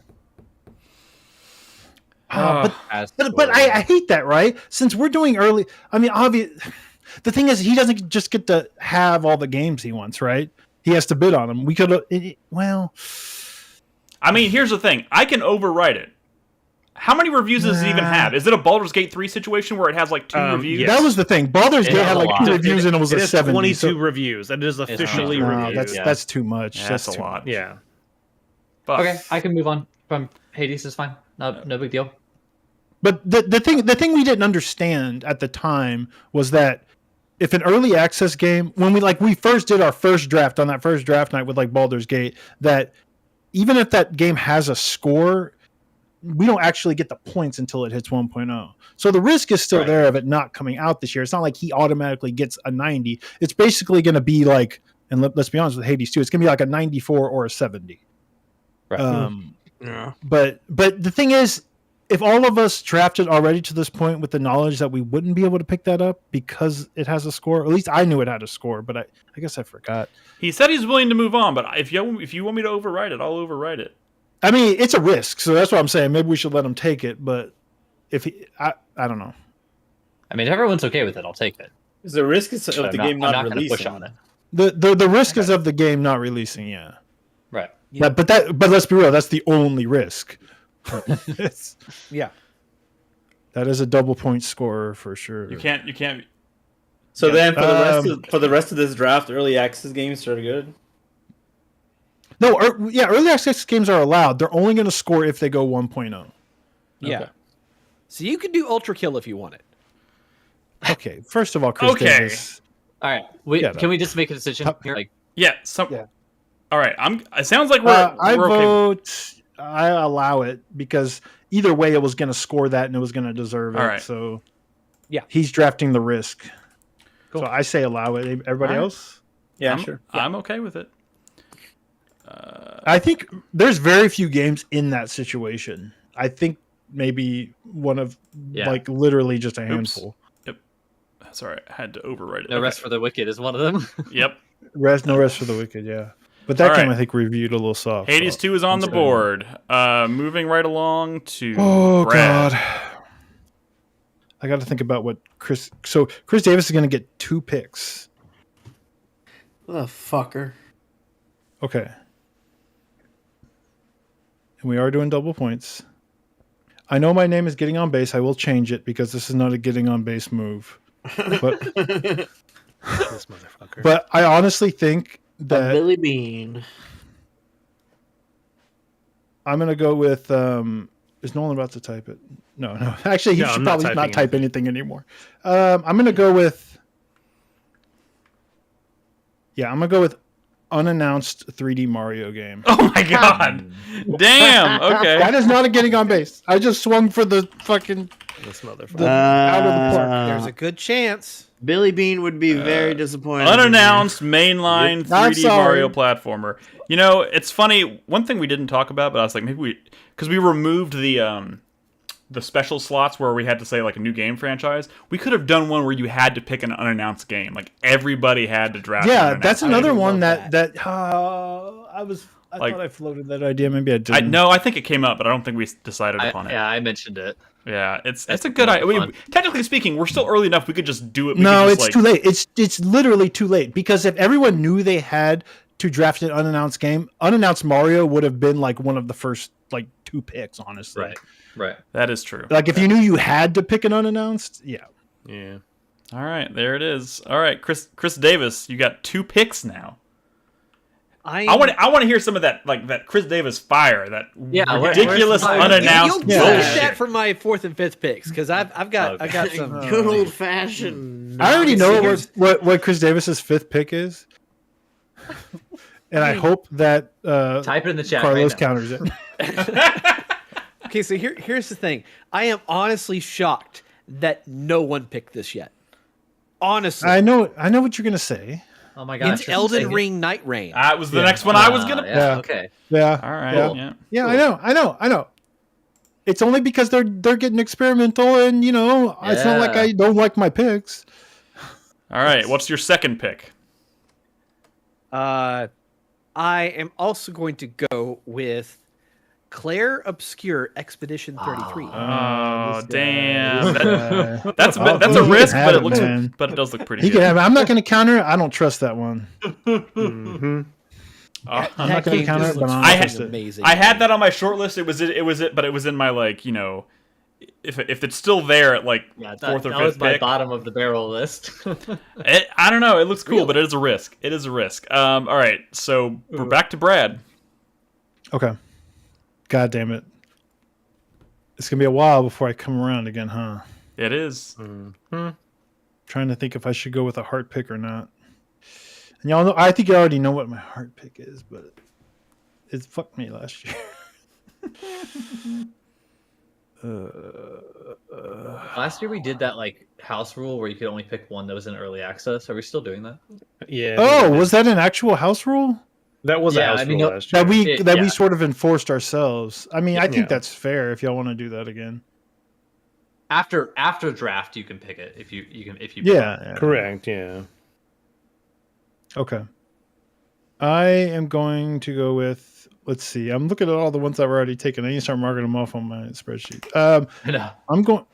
But I hate that, right? Since we're doing early, I mean, obvious. The thing is, he doesn't just get to have all the games he wants, right? He has to bid on them. We could, well, I mean, here's the thing. I can overwrite it. How many reviews does it even have? Is it a Baldur's Gate 3 situation where it has like 2 reviews? yes. that was the thing. Baldur's It Gate has had a like lot. 2 reviews and it was It a has 70. 22 so- reviews. That is officially no, reviewed. that's too much. Yeah, that's that's a too lot. Yeah. Fuck. Okay, I can move on from Hades. Is fine. No big deal. But the thing we didn't understand at the time was that if an early access game, when we first did our first draft on that first draft night with like Baldur's Gate, that even if that game has a score, we don't actually get the points until it hits 1.0. So the risk is still there of it not coming out this year. It's not like he automatically gets a 90. It's basically going to be like, and let's be honest with Hades 2, it's going to be like a 94 or a 70. Right. Yeah. But the thing is, if all of us drafted already to this point with the knowledge that we wouldn't be able to pick that up because it has a score, or at least I knew it had a score, but I guess I forgot. He said he's willing to move on, but if you want me to overwrite it, I'll overwrite it. I mean, it's a risk, so that's what I'm saying. Maybe we should let him take it, but I don't know. I mean, if everyone's okay with it, I'll take it. is the risk of But the game I'm not not going to releasing? push on it. The risk is of the game not releasing, yeah. Right. Yeah. But let's be real, that's the only risk. Yeah. That is a double point scorer for sure. You can't. So Yeah. then for the rest of this draft, early access games are good. No, early access games are allowed. They're only going to score if they go 1.0. Yeah. Okay. So you could do Ultra Kill if you wanted. Okay, first of all, Chris Okay. Davis. All right. Yeah, Can we just make a decision here? Like, Yeah. Yeah. All right. It sounds like we're I we're okay. vote. I allow it because either way, it was going to score that and it was going to deserve it. All right. So, Yeah. he's drafting the risk. Cool. So I say allow it. Everybody All right. else? Yeah, I'm, sure. I'm okay with it. I think there's very few games in that situation. I think maybe one of like literally just a handful. That's all right. I had to overwrite it. No Rest for the Wicked is one of them. Yep. No rest for the wicked. Yeah, but that All game right. I think reviewed a little soft. Hades so 2 is on I'm the saying- board. Moving right along to Oh Brad. God. I got to think about what Chris. So Chris Davis is going to get 2 picks. What a fucker. Okay. And we are doing double points. I know my name is Getting on Base. I will change it because this is not a Getting on Base move. But This motherfucker. but I honestly think A that Billy Bean. I'm going to go with Is Nolan about to type it? No. Actually, he No, should I'm not probably not typing type anything anymore. I'm gonna go with. Yeah, I'm gonna go with unannounced 3D Mario game. Oh my god! Damn. Okay. That is not a getting on base. I just swung for the fucking This motherfucker. out of the park. There's a good chance. Billy Bean would be very disappointed. Unannounced mainline I'm 3D sorry. Mario platformer. You know, it's funny. One thing we didn't talk about, but I was like, maybe because we removed the special slots where we had to say like a new game franchise. We could have done one where you had to pick an unannounced game. Like everybody had to draft. an Yeah, unannounced that's game. another one love that I Like- thought I floated that idea. Maybe I didn't. No, I think it came up, but I don't think we decided upon it. Yeah, I mentioned it. Yeah, it's a good idea. I mean, fun. technically speaking, we're still early enough. We could just do it. We No, could it's just, too late. It's literally too late because if everyone knew they had to draft an unannounced game, unannounced Mario would have been like one of the first like 2 picks. Honestly, Right. That is true. Like if you knew you had to pick an unannounced, yeah. Yeah. All right, there it is. All right, Chris Davis, you got 2 picks now. I want to hear some of that, like that Chris Davis fire, that ridiculous where's the fire? unannounced You'll Yeah. get bullshit. that for my 4th and 5th picks because I've got some. Good old fashioned. I already know here's- what Chris Davis's 5th pick is, and I hope that Type it in the chat Carlos right now. counters it. Okay, so here's the thing. I am honestly shocked that no one picked this yet. Honestly, I know what you're gonna say. Oh my gosh. it's Elden Ring Night Rain. That was the next one I was gonna. Yeah. Okay. Yeah. All right. Yeah. Yeah. Yeah, I know. It's only because they're getting experimental, and it's not like Yeah. I don't like my picks. All right. What's your second pick? I am also going to go with Claire Obscure Expedition 33. Oh, damn. Yeah. That's Oh, a he can risk, have but it, it looks, man. but it does look pretty He good. can have it. I'm not going to counter it. I don't trust that one. Mm-hmm. I'm That not going to game counter just it, but looks I'm I not had- trust it. amazing. I had that on my short list. It was it, but it was in my like if it's still there at like Yeah, 4th or that 5th was my pick. bottom of the barrel list. I don't know. It looks cool, but it is a risk. It is a risk. All right. So we're back to Brad. Okay. God damn it. It's going to be a while before I come around again, huh? It is. Trying to think if I should go with a heart pick or not. And y'all know, I think you already know what my heart pick is, but it fucked me last year. Last year we did that like house rule where you could only pick one that was in early access. Are we still doing that? Yeah. Oh, was that an actual house rule that was Yeah, a house I mean, rule no- last year? that we Yeah. sort of enforced ourselves? I mean, I think Yeah. that's fair if y'all want to do that again. After draft you can pick it if you Yeah. Correct. Yeah. Okay. I am going to go with. Let's see. I'm looking at all the ones I've already taken. I need to start marking them off on my spreadsheet. No. I'm going.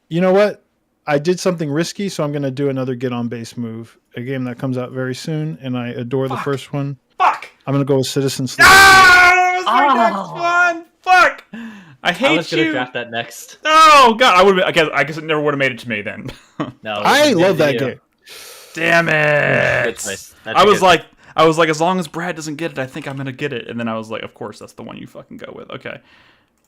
You know what? I did something risky, so I'm going to do another get on base move. A game that comes out very soon, and I adore the first one. Fuck. I'm going to go with Citizen Sleep. Ah, that was my next one. Fuck. I hate I was gonna you. draft that next. Oh god, I guess it never would have made it to me then. No. I it love did that you. game. Damn Good it. choice. That's I a was good- like, as long as Brad doesn't get it, I think I'm gonna get it. And then I was like, of course, that's the one you fucking go with. Okay.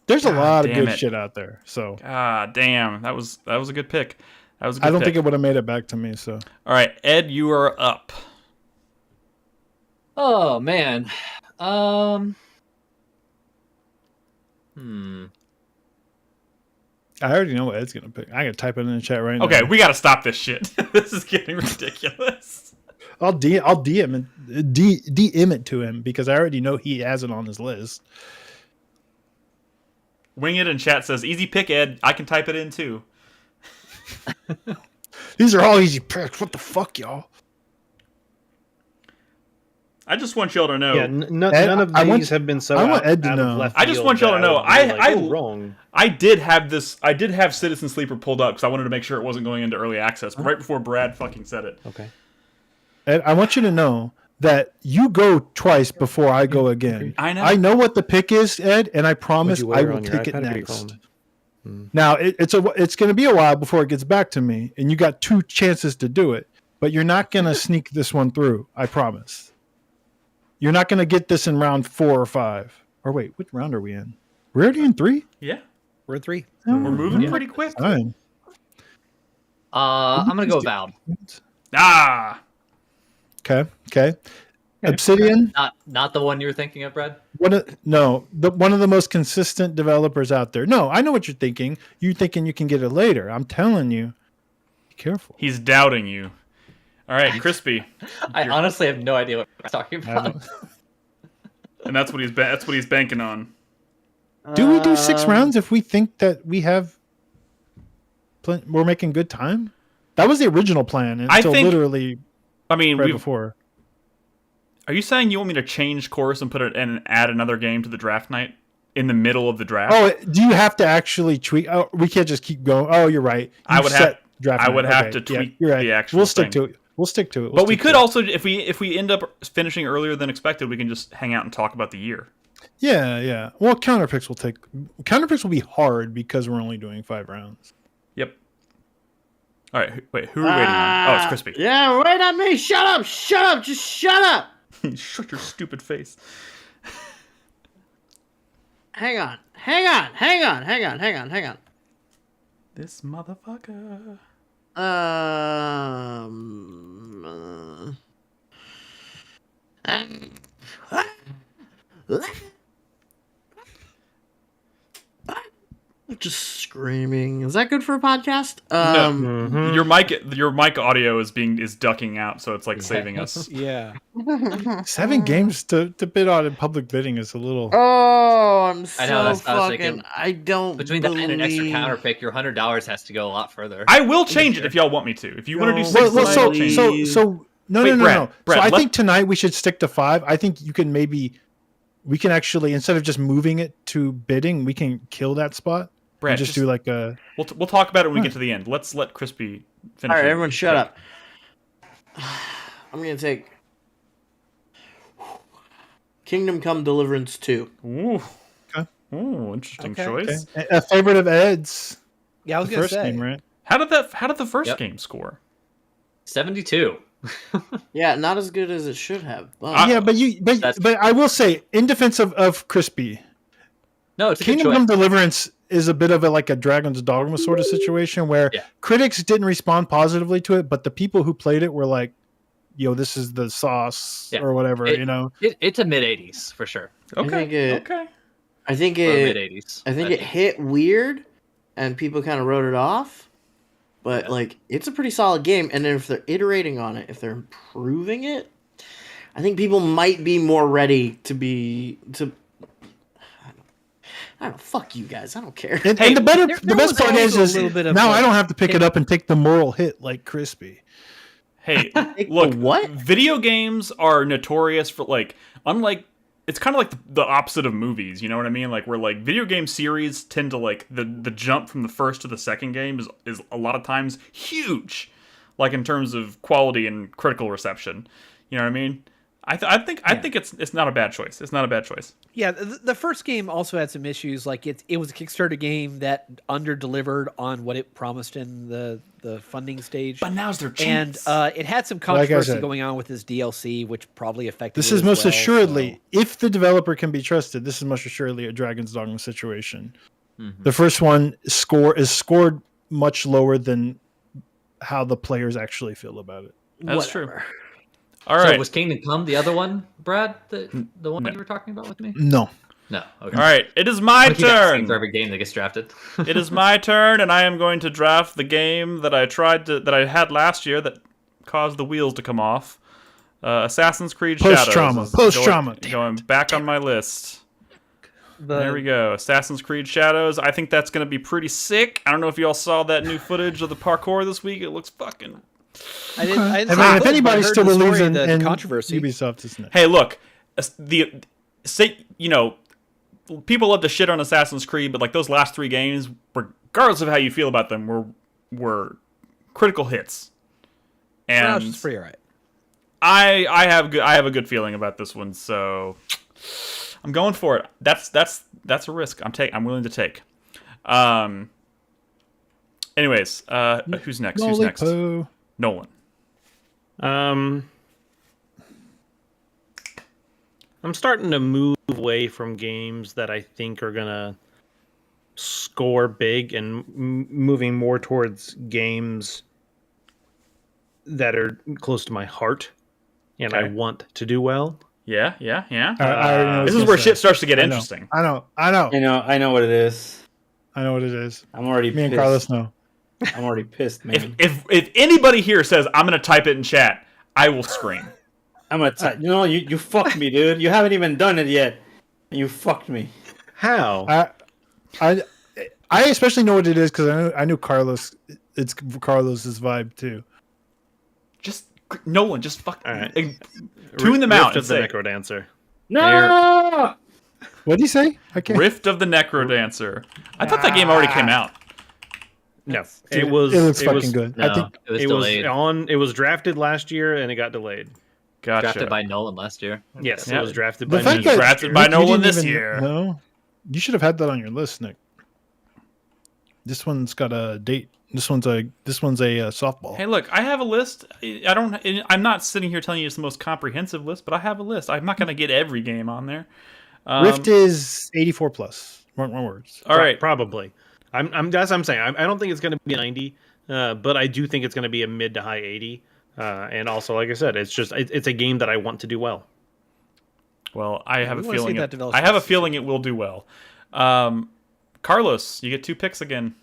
There's a God lot of damn good it. shit out there. So God damn, that was a good pick. That was a good I don't pick. think it would have made it back to me. So All right, Ed, you are up. Oh man. I already know what Ed's going to pick. I can type it in the chat right now. Okay, we got to stop this shit. This is getting ridiculous. I'll DM it to him because I already know he has it on his list. Wing It in chat says, "Easy pick, Ed. I can type it in too." These are all easy picks. What the fuck, y'all? I just want y'all to know. Yeah. Ed, None of I want- these have been so I want out, Ed to out know. of left I just field want y'all that to know, would be like, I- "Oh, wrong." I did have Citizen Sleeper pulled up because I wanted to make sure it wasn't going into early access. But right before Brad fucking said it. Okay. Ed, I want you to know that you go twice before I go again. I know. I know what the pick is, Ed, and I promise Would you I wear it will on your take it iPad or do you next. call them? Now it's going to be a while before it gets back to me, and you got 2 chances to do it, but you're not going to sneak this one through. I promise. You're not going to get this in round 4 or 5. Or wait, what round are we in? We're already in 3? Yeah, We're in 3. Oh, we're moving Yeah. pretty quick. fine. I'm gonna go Avowed. Ah, Okay. Obsidian, Not the one you were thinking of, Brad. one of the most consistent developers out there. No, I know what you're thinking. You're thinking you can get it later. I'm telling you, be careful. he's doubting you. All right, Crispy, I honestly have no idea what we're talking I about. don't- and that's what he's banking on. Do we do 6 rounds if we think that we have? We're making good time. That was the original plan until think- literally I mean, right we. before. Are you saying you want me to change course and put it and add another game to the draft night in the middle of the draft? Oh, do you have to actually tweak? Oh, we can't just keep going. Oh, you're right. I would have. Draft I would night. have Okay, to yeah, tweak you're right. the actual. We'll stick thing. to it. We'll stick to it. But we could also, if we end up finishing earlier than expected, we can just hang out and talk about the year. Yeah. Well, counterpicks will be hard because we're only doing 5 rounds. Yep. All right. Wait. Who are we waiting on? Oh, it's Crispy. Yeah, wait on me. Shut up. Just shut up. Shut your stupid face. Hang on. This motherfucker. Just screaming. Is that good for a podcast? Your mic audio is ducking out, so it's like saving us. Yeah. 7 games to bid on in public bidding is a little. Oh, I'm so I know, that's what I was fucking. thinking. I don't Between that and an extra believe- counter pick, your $100 has to go a lot further. I will change it if y'all want me to. If you want to do No. 6 Well, tonight, I'll change it. so no, Wait, no. Brad, So I let- think tonight we should stick to 5. I think you can we can actually, instead of just moving it to bidding, we can kill that spot. Brad, And just do like a. we'll talk about it when we get to the end. Let's let Crispy finish. All right, it. everyone, shut up. I'm gonna take Kingdom Come Deliverance 2. Ooh. Okay. Ooh, interesting Okay. choice. Okay. A favorite of Ed's. Yeah, I was The gonna first say. game, right? How did the first Yep. game score? 72. Yeah, not as good as it should have. But Yeah, but I will say, in defense of Crispy, No, it's a good Kingdom choice. Come Deliverance is a bit of like a Dragon's Dogma sort of situation where Yeah. critics didn't respond positively to it, but the people who played it were like, "Yo, this is the sauce" Yeah. or whatever, It's a mid-80s for sure. Okay. Okay. okay. I think Or it. mid-80s. I think it hit weird, and people kind of wrote it off. But Yeah. like, it's a pretty solid game, and then if they're iterating on it, if they're improving it, I think people might be more ready to. I don't know. Fuck you guys. I don't care. And, Hey, and the there best was part also is a little bit of, now like, I don't have to pick it up and take the moral hit like Crispy. Hey, Take look, the what? video games are notorious for unlike it's kind of like the opposite of movies, you know what I mean? Like where like video game series tend to like the jump from the first to the second game is a lot of times huge, like in terms of quality and critical reception. You know what I mean? I think it's not a bad choice. It's not a bad choice. Yeah, the first game also had some issues. Like it was a Kickstarter game that under-delivered on what it promised in the funding stage. But now's their And chance. it had some Like I controversy said, going on with this DLC, which probably affected This it is as most well, assuredly, so- if the developer can be trusted, this is most assuredly a Dragon's Dogma situation. Mhm. The first one is scored much lower than how the players actually feel about it. That's true. Whatever. All So right. was Kingdom Come the other one, Brad? The one No. you were talking about with me? No. No. Okay. All right. It is my I'll keep that same turn. for every game that gets drafted. It is my turn, and I am going to draft the game that I had last year that caused the wheels to come off. Assassin's Creed Post-trauma. Shadows. is Post-trauma. Going back on my list. There we go. Assassin's Creed Shadows. I think that's going to be pretty sick. I don't know if y'all saw that new footage of the parkour this week. It looks fucking... I didn't I see mean, the if footage, but anybody I heard still the believes story, in the controversy. Ubisoft, it's not. Hey, look. People love to shit on Assassin's Creed, but like those last 3 games, regardless of how you feel about them, were critical hits. And it's pretty alright. I have a good feeling about this one, so I'm going for it. That's a risk I'm willing to take. Anyways, who's next? Who's next? I'm starting to move away from games that I think are gonna score big and moving more towards games that are close to my heart and I Okay. want to do well. Yeah. I already know what This he's is where gonna shit say. starts to get I know. interesting. I know. I know what it is. I know what it is. I'm already Me and pissed. Carlos know. I'm already pissed, man. If anybody here says I'm gonna type it in chat, I will scream. I'm gonna tell you know you fucked me, dude. You haven't even done it yet. You fucked me. How? I especially know what it is because I knew Carlos. It's Carlos's vibe too. Just Nolan, just fuck. All right. Tune them out Rift and of the say Necrodancer. No. What did he say? I can't. Rift of the Necrodancer. I thought that game already came out. No, Dude, it was. It looks it fucking was, good. No, I think it was It delayed. was on. It was drafted last year and it got delayed. Gotcha. Drafted by Nolan last year. Yes, Yeah. it was drafted the by fact me. that Drafted by Nick, you Nolan didn't this even year. know, you should have had that on your list, Nick. This one's got a date. This one's a softball. Hey, look, I have a list. I'm not sitting here telling you it's the most comprehensive list, but I have a list. I'm not gonna get every game on there. Rift is 84 plus. More words. All right. Probably. That's what I'm saying. I don't think it's going to be a 90, but I do think it's going to be a mid to high 80. And also, like I said, it's a game that I want to do well. Well, I have we a wanna see feeling. that develop I have a process. feeling it will do well. Carlos, you get 2 picks again.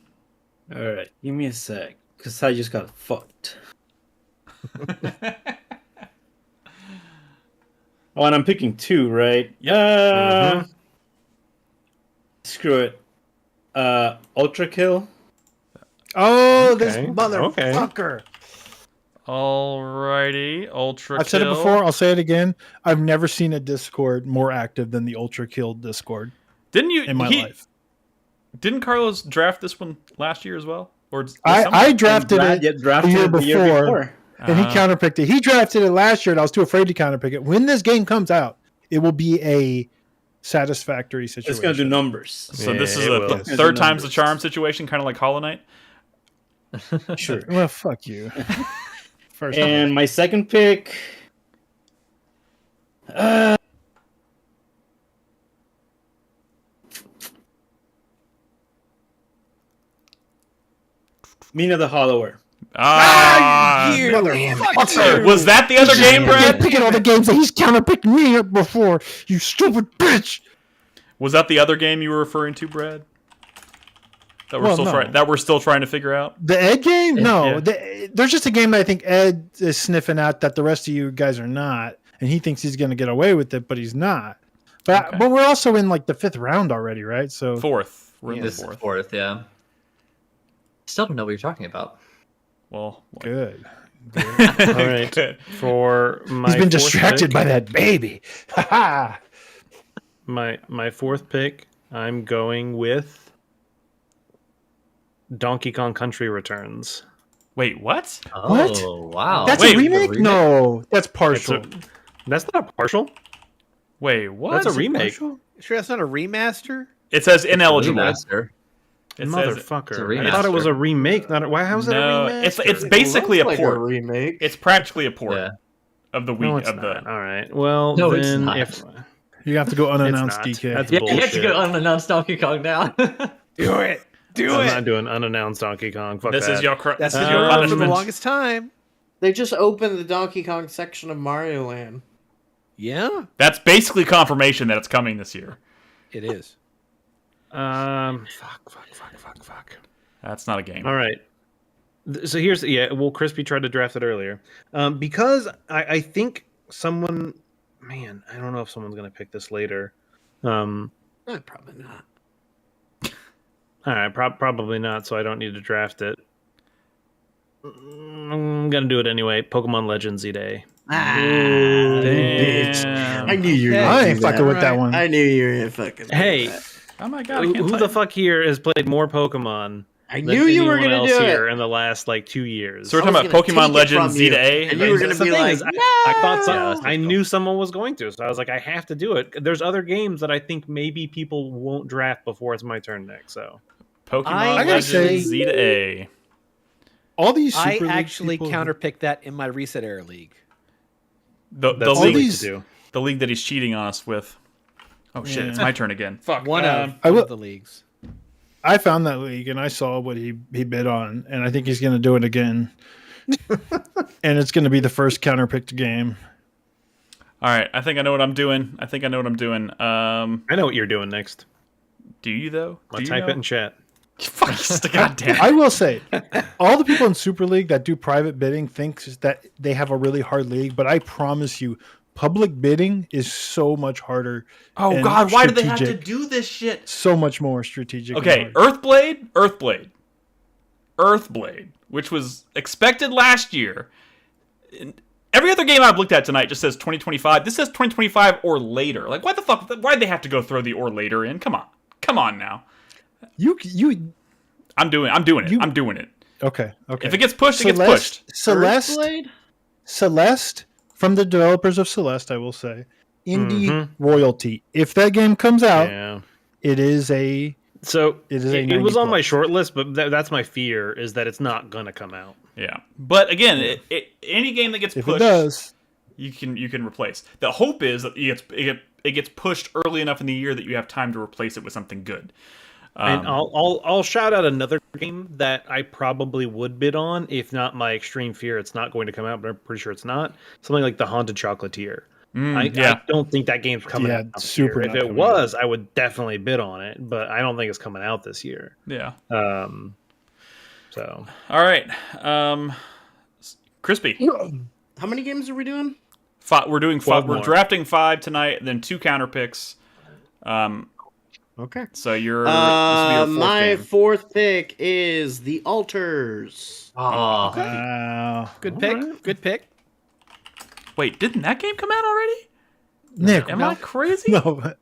All right, give me a sec, cause I just got fucked. Oh, and I'm picking 2, right? Yeah. Screw it. Ultra Kill. Oh, this Okay, motherfucker! Alrighty, Ultra. I've said it Kill. before. I'll say it again. I've never seen a Discord more active than the Ultra Kill Discord Didn't you? in my life. Didn't Carlos draft this one last year as well? Or I drafted it Drafted the year it the year before. before. and he counterpicked it. He drafted it last year, and I was too afraid to counterpick it. When this game comes out, it will be a satisfactory situation. It's gonna do numbers. So this Yeah, is it a will. third time's the charm situation, kind of like Hollow Knight. Sure. Well, fuck you. First And my second pick. Mina the Hollower. Was that the other game, You're Brad? picking all the games that he's counterpicked me up before. You stupid bitch. Was that the other game you were referring to, Brad? That we're Well, still no. trying. That we're still trying to figure out. The Ed game? No. Yeah. There's just a game that I think Ed is sniffing at that the rest of you guys are not, and he thinks he's going to get away with it, but he's not. But Okay. but we're also in like the 5th round already, right? So Fourth. We're in the This is fourth. fourth, yeah. Still don't know what you're talking about. Well, good. All right. Good. For my He's been fourth distracted pick, by that baby. Ha ha. my fourth pick, I'm going with Donkey Kong Country Returns. Wait, what? Oh, What? wow. That's Wait, a remake? No, that's partial. That's not partial. Wait, what? That's a remake. Partial? Sure, that's not a remaster. It says ineligible. Remaster. It says Motherfucker. It's a I thought it was remaster. a remake. Not a, how is it a no. remaster? It's basically a Looks like port. remake. It's practically a port Yeah. of the week No, it's of not. the. All right. Well, No, it's then not. if You have to go unannounced, not. DK. That's Yeah, you have bullshit. to go unannounced Donkey Kong now. Do it. I'm not doing unannounced Donkey Kong. Fuck This that. is your. That's This is been your going on for the punishment. longest time. They just opened the Donkey Kong section of Mario Land. Yeah, That's basically confirmation that it's coming this year. it is. Fuck. That's not a game. All right. So here's well, Crispy tried to draft it earlier, because I think someone, man, I don't know if someone's gonna pick this later. Probably not. All right, probably not. So I don't need to draft it. I'm gonna do it anyway. Pokemon Legends Z-Day. Damn. I knew you were Okay. gonna I do ain't fucking that. with that one. I knew you were gonna fucking do Hey, that. Oh my god! I who can't the type. fuck here has played more Pokemon? I than knew you were anyone gonna else do here it. in the last like 2 years. So we're I talking was about gonna Pokemon take it Legends from you, Z to A. and you were gonna The be thing like, is, I thought Yeah, that's I knew someone was going to, so I was like, I have to do it. There's other games that I think maybe people won't draft before it's my turn next. So Pokemon I gotta Legends say- Z to A. All these Super I League actually people- counterpicked that in my Reset Era League. The that's all silly these- to do. the league that he's cheating on us with. Oh shit! Yeah. It's my turn again. Fuck. One I of will- the leagues. I found that league and I saw what he bid on, and I think he's going to do it again. And it's going to be the first counterpicked game. All right. I think I know what I'm doing. I know what you're doing next. Do you though? I'll Do you type know? it in chat. Fuck. Goddamn. I will say, all the people in Super League that do private bidding thinks that they have a really hard league, but I promise you, public bidding is so much harder. Oh and God! Why do they have to strategic. do this shit? So much more strategic. and Okay, hard. Earthblade, which was expected last year. Every other game I've looked at tonight just says 2025. This says 2025 or later. Like, what the fuck? Why'd they have to go throw the or later in? Come on now. You I'm doing it. okay. If it gets pushed, it gets pushed. Earthblade? Celeste from the developers of Celeste, I will say, indie Mhm. royalty. If that game comes out, Yeah. it is a So It is a it was 90 on my plus. short list, but that's my fear is that it's not gonna come out. Yeah, but again, any game that gets if pushed, it does. you can replace. The hope is that it gets pushed early enough in the year that you have time to replace it with something good. And I'll shout out another game that I probably would bid on, if not my extreme fear it's not going to come out, but I'm pretty sure it's not. Something like the Haunted Chocolatier. I don't think that game's coming Yeah, out this super year. If not it coming was, I would definitely bid on it, but I don't think it's coming out this year. Yeah. So All right. Crispy. How many games are we doing? We're doing 12 5. We're more. drafting 5 tonight, then 2 counter picks. Okay. So this will be your 4th My game. fourth pick is The Alters. Oh, Wow. Good pick. Good pick. Wait, didn't that game come out already? Nick, Am I crazy? no, but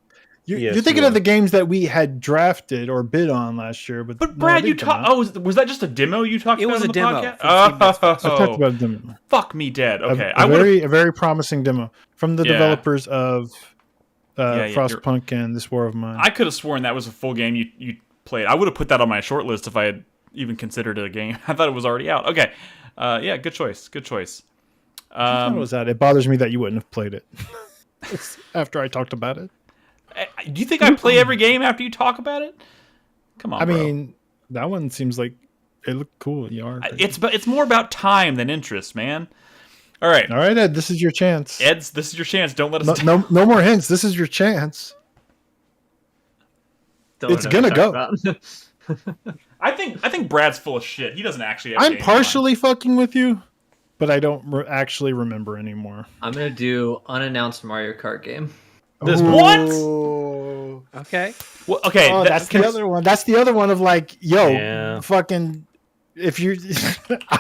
you're Yes, thinking you of the games that we had drafted or bid on last year, but But no, Brad, it you didn't come talked. out. Oh, was that just a demo you talked It about was on a the demo podcast? for Steam Next Fest. I talked about a demo. Fuck me dead. Okay, a would've- very promising demo from the Yeah. developers of Yeah, Frostpunk and This War of Mine. I could have sworn that was a full game you played. I would have put that on my short list if I had even considered it a game. I thought it was already out. Okay, yeah, good choice. Good choice. I thought it was that. It bothers me that you wouldn't have played it after I talked about it. Do you think I play every game after you talk about it? Come on, I bro. mean, that one seems like it looked cool. You are. It's more about time than interest, man. All right, All right, Ed. This is your chance. Eds, this is your chance. Don't let us down. No more hints. This is your chance. don't It's know gonna what you're talking about. I think Brad's full of shit. He doesn't actually have a I'm game in mind. partially fucking with you, but I don't actually remember anymore. I'm gonna do unannounced Mario Kart game. This What? Ooh. Okay. Well, okay, Oh, that's the other one. That's the other one of like, yo, Yeah. fucking. If you,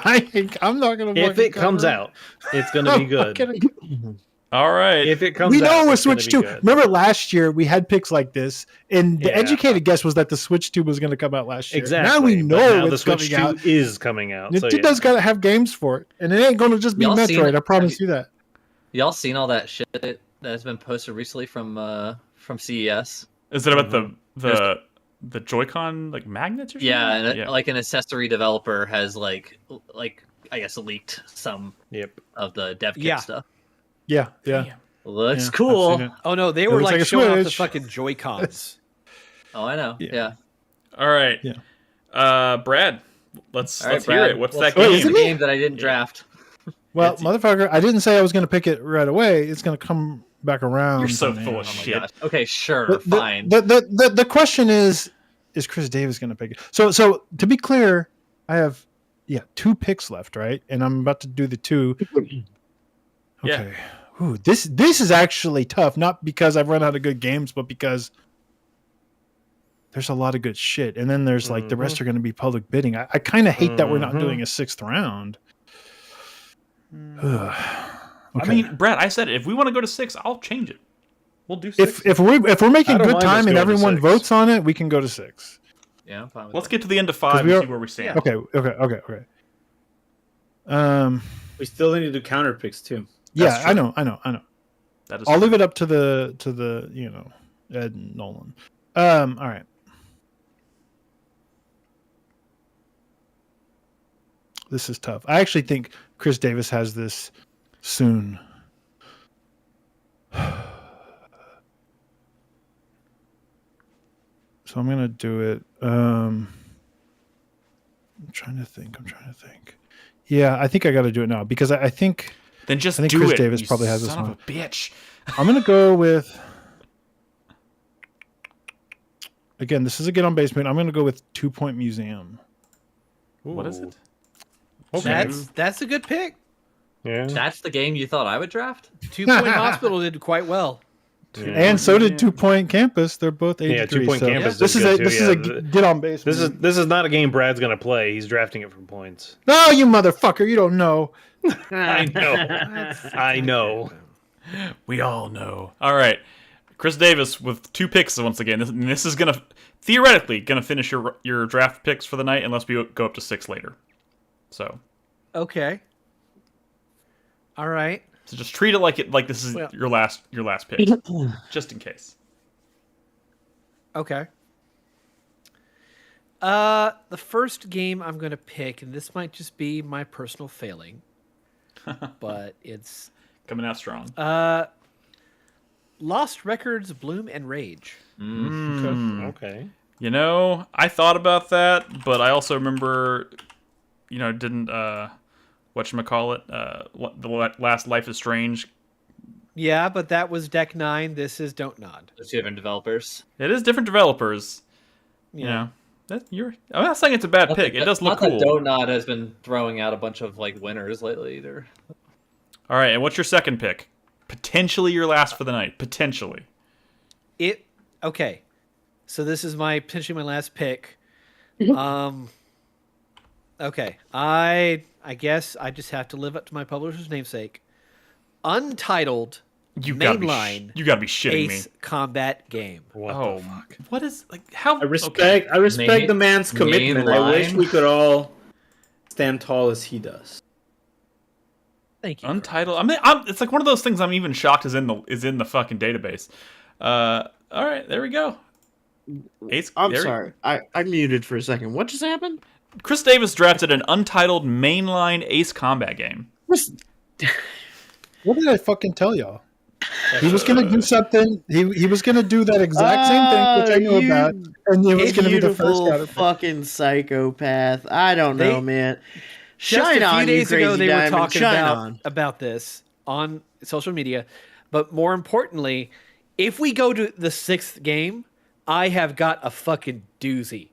I'm not gonna. if fucking it comes cover out, it's gonna be I'm good. not gonna- All right. If it comes we out, know with it's gonna Switch be 2. good. Remember last year we had picks like this, and the Yeah. educated guess was that the Switch 2 was going to come out last year. Exactly. Now we but know now the it's Switch coming 2 out. is coming out. So Nintendo's yeah. got to have games for it, and it ain't going to just be Y'all seen Metroid. it? I promise Have you that. Y'all seen all that shit that has been posted recently from CES? Is it about the Joy-Con like magnets or something? Yeah, and like an accessory developer has like I guess leaked some Yep. of the dev kit Yeah. stuff. Yeah, yeah. Damn. Looks Yeah, I've cool. seen it. Oh no, they It were looks like like a showing off the Switch. fucking Joy Cons. Oh, I know. Yeah. Yeah. All right. Yeah. Brad, let's All right, hear Brad, it. What's let's that Wait, go is to game? the it me? game that I didn't draft. Well, It's- motherfucker, I didn't say I was going to pick it right away. It's going to come back around. You're so to me. full of Oh my shit. gosh. Okay, sure, The- fine. The question is Chris Davis going to pick it? So to be clear, I have 2 picks left, right? And I'm about to do the 2. Yeah. Okay. Ooh, this is actually tough, not because I've run out of good games, but because there's a lot of good shit, and then there's like the rest are going to be public bidding. I kind of hate that we're not doing a 6th round. Okay. I mean, Brad, I said it. If we want to go to 6, I'll change it. We'll do 6. if we're making I don't good mind us time and going to everyone 6. votes on it, we can go to 6. Yeah, I'm fine with Let's that. get to the end of 5 we and are- see where we stand. Okay. We still need to do counter picks too. Yeah, true. I know. That is I'll true. leave it up to the Ed and Nolan. All right. This is tough. I actually think Chris Davis has this soon. So I'm gonna do it. I'm trying to think. Yeah, I think I got to do it now because I think. Then just I think do Chris it. Davis you probably has this son one. of a bitch. I'm gonna go with. Again, this is a get on base mood. I'm gonna go with 2 Point Museum. What is Ooh. it? Okay. That's a good pick. Yeah. That's the game you thought I would draft? 2 Point Hospital did quite well. Yeah. And so did 2 Point Campus. They're both 83. Yeah, 2 Point so Campus. This did is a good this too, is a yeah. get on base. This mood. is not a game Brad's gonna play. He's drafting it for points. No, you motherfucker! You don't know. I know. I know. We all know. All right, Chris Davis with 2 picks once again. This is theoretically gonna finish your draft picks for the night, unless we go up to 6 later. So Okay. All right. So just treat it like this is Well- your last pick, just in case. Okay. The first game I'm going to pick, and this might just be my personal failing, but it's Coming out strong. Lost Records, Bloom and Rage. Okay. You know, I thought about that, but I also remember, didn't whatchamacallit, the last Life is Strange. Yeah, but that was Deck 9. This is Don't Nod. Those 2 different developers. It is different developers. Yeah. I'm not saying it's a bad pick. It does look cool. Donut has been throwing out a bunch of winners lately either. All right, and what's your second pick? Potentially your last for the night. Potentially. Okay. So this is potentially my last pick. Okay. I guess I just have to live up to my publisher's namesake. Untitled You gotta be mainline shitting Ace me. combat game. What Oh, the fuck? what is how? I respect the man's commitment. I wish Mainline. we could all stand tall as he does. Thank you. Untitled. It's like one of those things. I'm even shocked is in the fucking database. All right, there we go. Ace. I'm sorry. I muted for a second. What just happened? Chris Davis drafted an untitled mainline Ace combat game. What did I fucking tell y'all? He was gonna do something. He was gonna do that exact same thing, which I knew about, and it was gonna be the first Beautiful counter pick. fucking psychopath. I don't know, man. Just Shine a few on, days you ago, crazy they were diamond. talking Shine about this on social media. But more importantly, if we go to the 6th game, I have got a fucking doozy.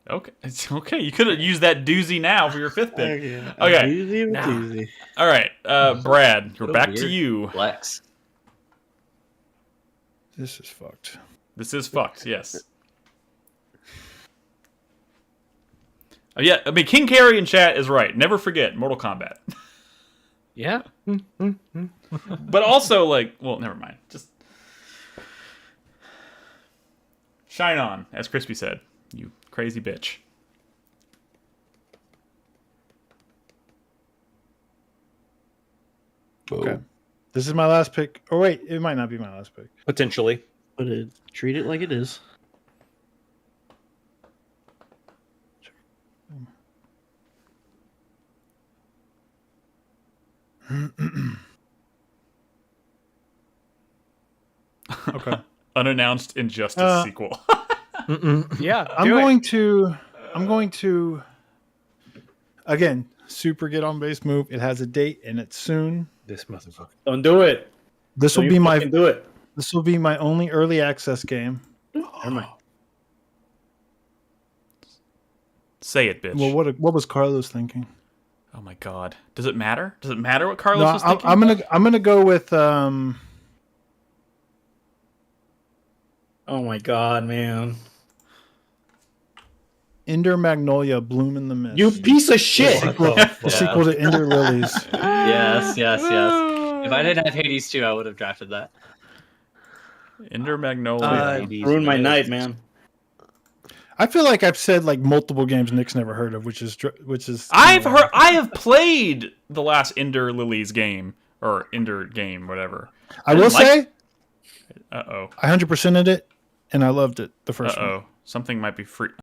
Okay, it's okay. You could have used that doozy now for your 5th pick. Okay. Okay. Doozy. All right, Brad, we're What a back to weird you. Flex. This is fucked. This is fucked. Yes. Oh, yeah, I mean, King Carry in chat is right. Never forget Mortal Kombat. Yeah. But also, well, never mind. Just shine on, as Crispy said. You crazy bitch. Okay. This is my last pick. Oh wait, it might not be my last pick. Potentially. But treat it like it is. Okay. Unannounced Injustice sequel. Yeah. I'm going to again, super get on base move. It has a date and it's soon. This motherfucker. Don't do it. This Don't will be you my fucking do it. this will be my only early access game. Never mind. Say it, bitch. Well, what was Carlos thinking? Oh my god. Does it matter? Does it matter what Carlos No, was thinking? I'm gonna go with Oh my god, man. Ender Magnolia Bloom in the Mist. You piece of shit. The sequel to Ender Lilies. Yes. If I didn't have Hades 2, I would have drafted that. Ender Magnolia. Ruined my night, man. I feel like I've said multiple games Nick's never heard of, which is I have played the last Ender Lilies game or Ender game, whatever. I will say Uh-oh. I 100%ed it and I loved it the first one. Uh-oh. Something might be free.